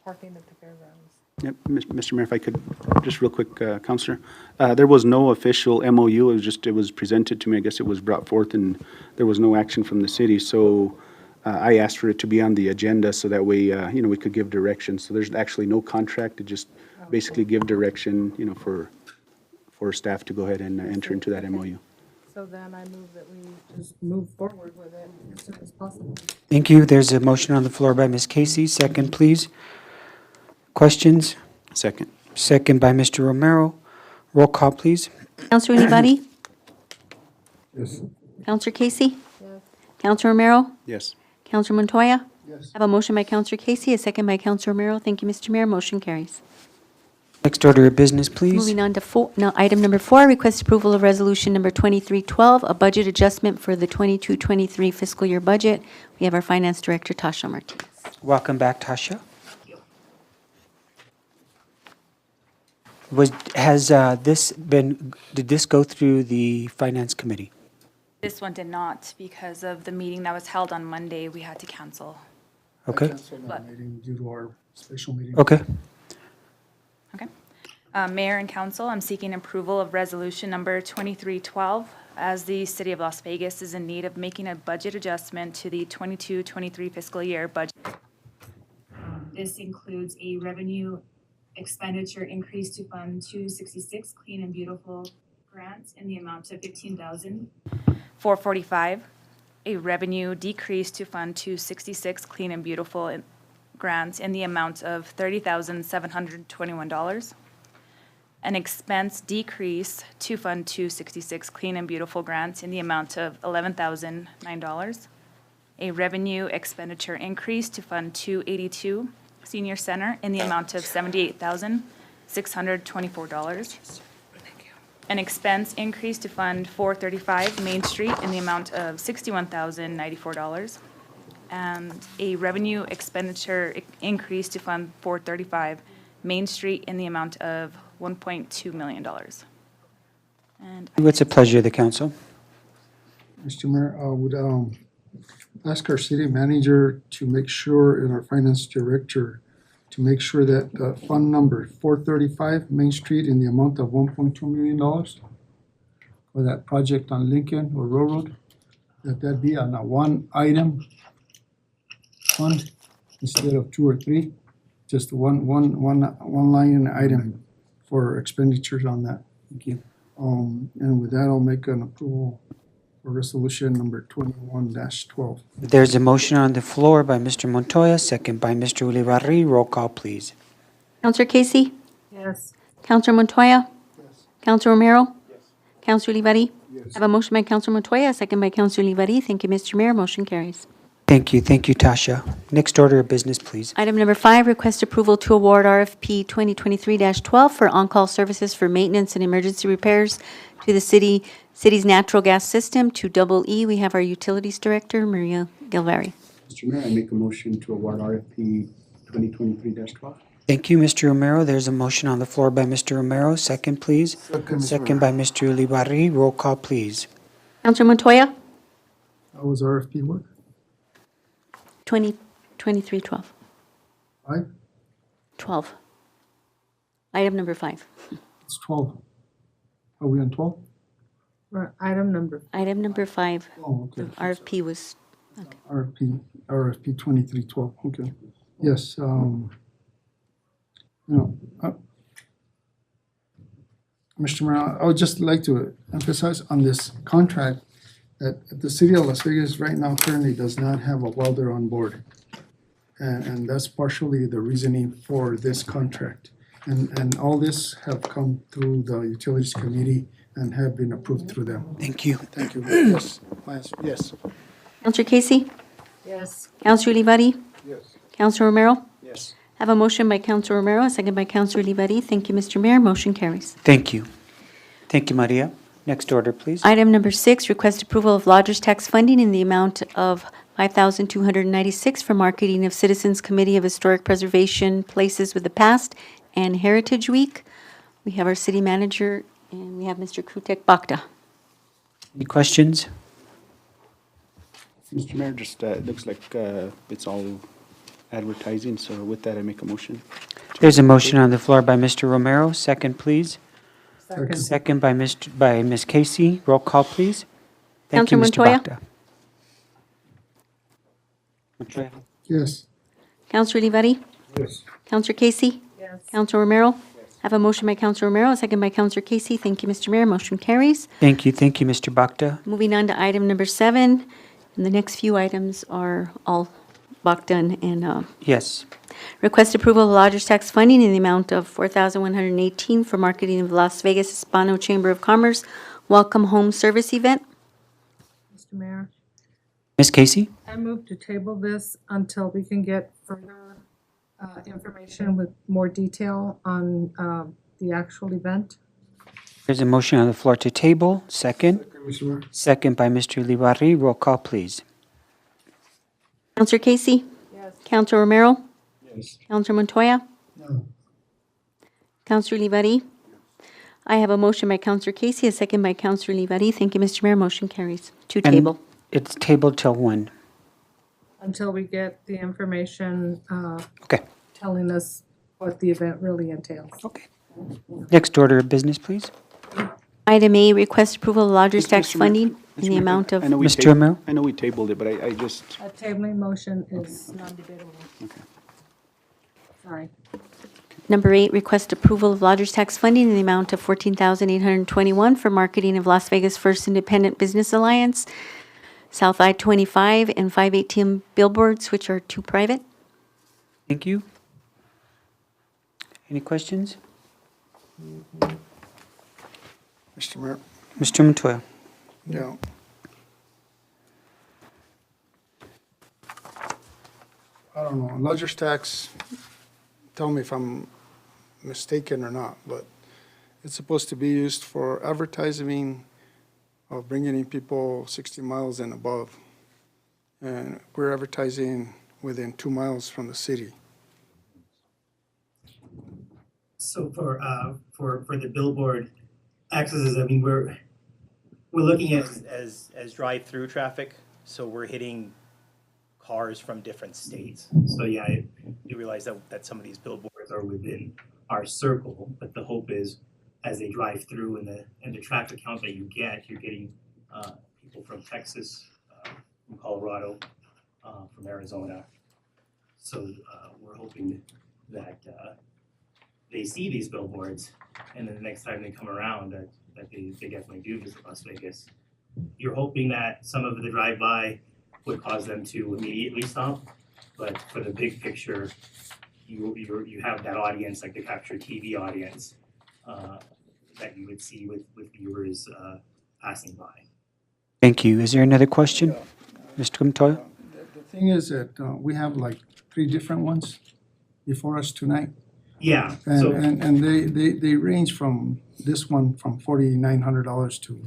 parking at the fairgrounds. Yep, Mr. Mayor, if I could, just real quick, Counselor. There was no official MOU, it was presented to me, I guess it was brought forth, and there was no action from the city, so I asked for it to be on the agenda, so that way, we could give direction. So there's actually no contract, to just basically give direction, for staff to go ahead and enter into that MOU. So then I move that we just move forward with it as soon as possible. Thank you. There's a motion on the floor by Ms. Casey. Second, please. Questions? Second. Second by Mr. Romero. Roll call, please. Councilor Anybody? Yes. Councilor Casey? Yes. Councilor Romero? Yes. Councilor Montoya? Yes. I have a motion by Councilor Casey, a second by Councilor Romero. Thank you, Mr. Mayor. Motion carries. Next order of business, please. Moving on to item number 4, request approval of resolution number 2312, a budget adjustment for the 22-23 fiscal year budget. We have our finance director, Tasha Martinez. Welcome back, Tasha. Did this go through the finance committee? This one did not because of the meeting that was held on Monday. We had to cancel. Okay. I canceled that meeting due to our special meeting. Okay. Okay. Mayor and council, I'm seeking approval of resolution number 2312 as the city of Las Vegas is in need of making a budget adjustment to the 22-23 fiscal year budget. This includes a revenue expenditure increase to Fund 266 Clean and Beautiful grants in the amount of $15,445, a revenue decrease to Fund 266 Clean and Beautiful grants in the amount of $30,721, an expense decrease to Fund 266 Clean and Beautiful grants in the amount of $11,009, a revenue expenditure increase to Fund 282 Senior Center in the amount of $78,624, an expense increase to Fund 435 Main Street in the amount of $61,094, and a revenue expenditure increase to Fund 435 Main Street in the amount of $1.2 million. And What's the pleasure of the council? Mr. Mayor, I would ask our city manager to make sure, and our finance director, to make sure that fund number 435 Main Street in the amount of $1.2 million for that project on Lincoln or Railroad, that be on a one item fund instead of 2 or 3, just one line item for expenditures on that. Thank you. And with that, I'll make an approval for resolution number 21-12. There's a motion on the floor by Mr. Montoya, second by Mr. Ulibarri. Roll call, please. Councilor Casey? Yes. Councilor Montoya? Yes. Councilor Romero? Yes. Councilor Olivari? Yes. I have a motion by Councilor Montoya, a second by Councilor Olivari. Thank you, Mr. Mayor. Motion carries. Thank you, Tasha. Next order of business, please. Item number 5, request approval to award RFP 2023-12 for on-call services for maintenance and emergency repairs to the city's natural gas system to Double E. We have our utilities director, Maria Galvari. Mr. Mayor, I make a motion to award RFP 2023-12. Thank you, Mr. Romero. There's a motion on the floor by Mr. Romero. Second, please. Second by Mr. Ulibarri. Roll call, please. Councilor Montoya? That was RFP what? 23-12. 5? 12. Item number 5. It's 12. Are we on 12? Right, item number. Item number 5. Oh, okay. The RFP was, RFP 2312, okay. Yes, Mr. Mayor, I would just like to emphasize on this contract that the city of Las Vegas right now currently does not have a welder on board. And that's partially the reasoning for this contract. And all this have come through the Utilities Committee and have been approved through them. Thank you. Thank you. Yes, my answer, yes. Counselor Casey? Yes. Counselor Olivari? Yes. Counselor Romero? Yes. I have a motion by Counselor Romero, a second by Counselor Olivari. Thank you, Mr. Mayor. Motion carries. Thank you. Thank you, Maria. Next order, please. Item number 6, request approval of lodger's tax funding in the amount of $5,296 for marketing of Citizens Committee of Historic Preservation Places with the Past and Heritage Week. We have our city manager, and we have Mr. Kutek Bakta. Any questions? Mr. Mayor, just, it looks like it's all advertising, so with that, I make a motion. There's a motion on the floor by Mr. Romero. Second, please. Second. Second by Ms. Casey. Roll call, please. Thank you, Councilor Mr. Montoya? Bakta. Montoya? Yes. Counselor Olivari? Yes. Counselor Casey? Yes. Counselor Romero? I have a motion by Counselor Romero, a second by Counselor Casey. Thank you, Mr. Mayor. Motion carries. Thank you, Mr. Bakta. Moving on to item number 7, and the next few items are all Bakta and Yes. request approval of lodger's tax funding in the amount of $4,118 for marketing of Las Vegas Hispano Chamber of Commerce Welcome Home Service Event. Mr. Mayor, Ms. Casey? I move to table this until we can get further information with more detail on the actual event. There's a motion on the floor to table. Second. Mr. Mayor. Second by Mr. Olivari. Roll call, please. Counselor Casey? Yes. Counselor Romero? Yes. Counselor Montoya? No. Counselor Olivari? I have a motion by Counselor Casey, a second by Counselor Olivari. Thank you, Mr. Mayor. Motion carries. To And table. It's tabled till when? Until we get the information Okay. telling us what the event really entails. Okay. Next order of business, please. Item A, request approval of lodger's tax Mr. Mayor, funding Mr. in the Mayor, amount of, I know we Mr. tab- Romero? I know we tabled it, but I just, A tabling motion is non-debatable. okay. Sorry. number 8, request approval of lodger's tax funding in the amount of $14,821 for marketing of Las Vegas First Independent Business Alliance, South I-25 and 518 billboards, which are 2 private. Thank you. Any questions? Mr. Mayor. Mr. Montoya? Yeah. I don't know, lodger's tax, tell me if I'm mistaken or not, but it's supposed to be used for advertising of bringing in people 60 miles and above. And we're advertising within 2 miles from the city. So for the billboard accesses, I mean, we're looking at as drive-through traffic, so we're hitting cars from different states. So yeah, I do realize that some of these billboards are within our circle, but the hope is as they drive through and the traffic count that you get, you're getting people from Texas, from Colorado, from Arizona. So we're hoping that they see these billboards, and then the next time they come around, that they definitely do visit Las Vegas. You're hoping that some of the drive-by would cause them to immediately stop, but for the big picture, you have that audience, like the capture TV audience, that you would see with viewers passing by. Thank you. Is there another question? Mr. Montoya? The thing is that we have like 3 different ones before us tonight. Yeah. So And they range from this one from $4,900 to,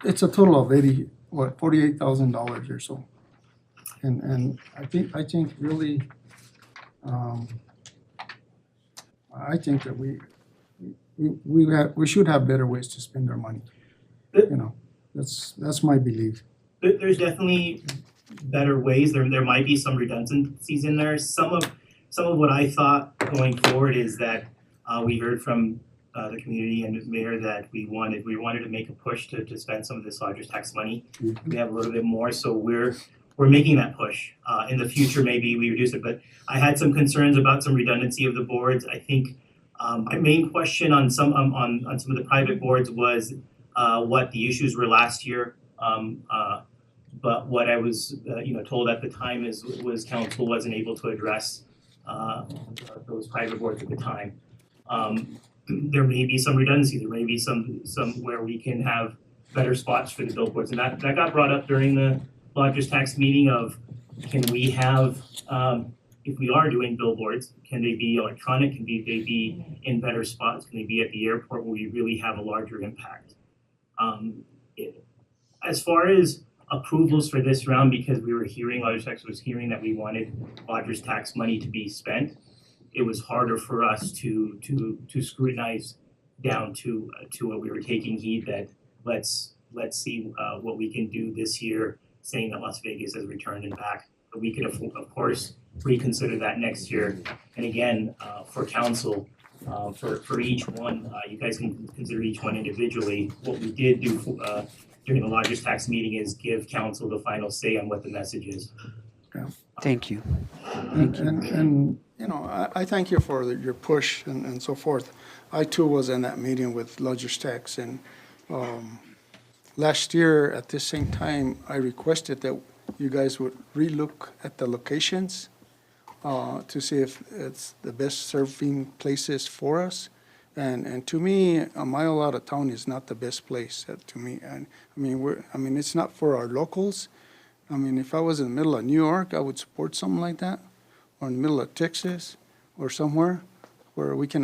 it's a total of $48,000 or so. And I think really, I think that we should have better ways to spend our money. You know, that's my belief. there's definitely better ways. There might be some redundancies in there. Some of what I thought going forward is that we heard from the community and the mayor that we wanted to make a push to spend some of this lodger's tax money. We have a little bit more, so we're making that push. In the future, maybe we reduce it, but I had some concerns about some redundancy of the boards. I think my main question on some of the private boards was what the issues were last year. But what I was, told at the time was council wasn't able to address those private boards at the time. There may be some redundancy, there may be some where we can have better spots for the billboards. And that got brought up during the lodgers tax meeting of, can we have, if we are doing billboards, can they be electronic? Can they be in better spots? Can they be at the airport where we really have a larger impact? As far as approvals for this round, because we were hearing, lodgers tax was hearing that we wanted lodgers tax money to be spent, it was harder for us to scrutinize down to what we were taking heed that let's see what we can do this year, saying that Las Vegas has returned and back. But we could of course reconsider that next year. And again, for council, for each one, you guys can consider each one individually. What we did do during the lodgers tax meeting is give council the final say on what the message is. Thank you. And I thank you for your push and so forth. I too was in that meeting with lodgers tax, and last year at this same time, I requested that you guys would relook at the locations to see if it's the best serving places for us. And to me, a mile out of town is not the best place to me. And I mean, it's not for our locals. I mean, if I was in the middle of New York, I would support something like that, or in the middle of Texas, or somewhere where we can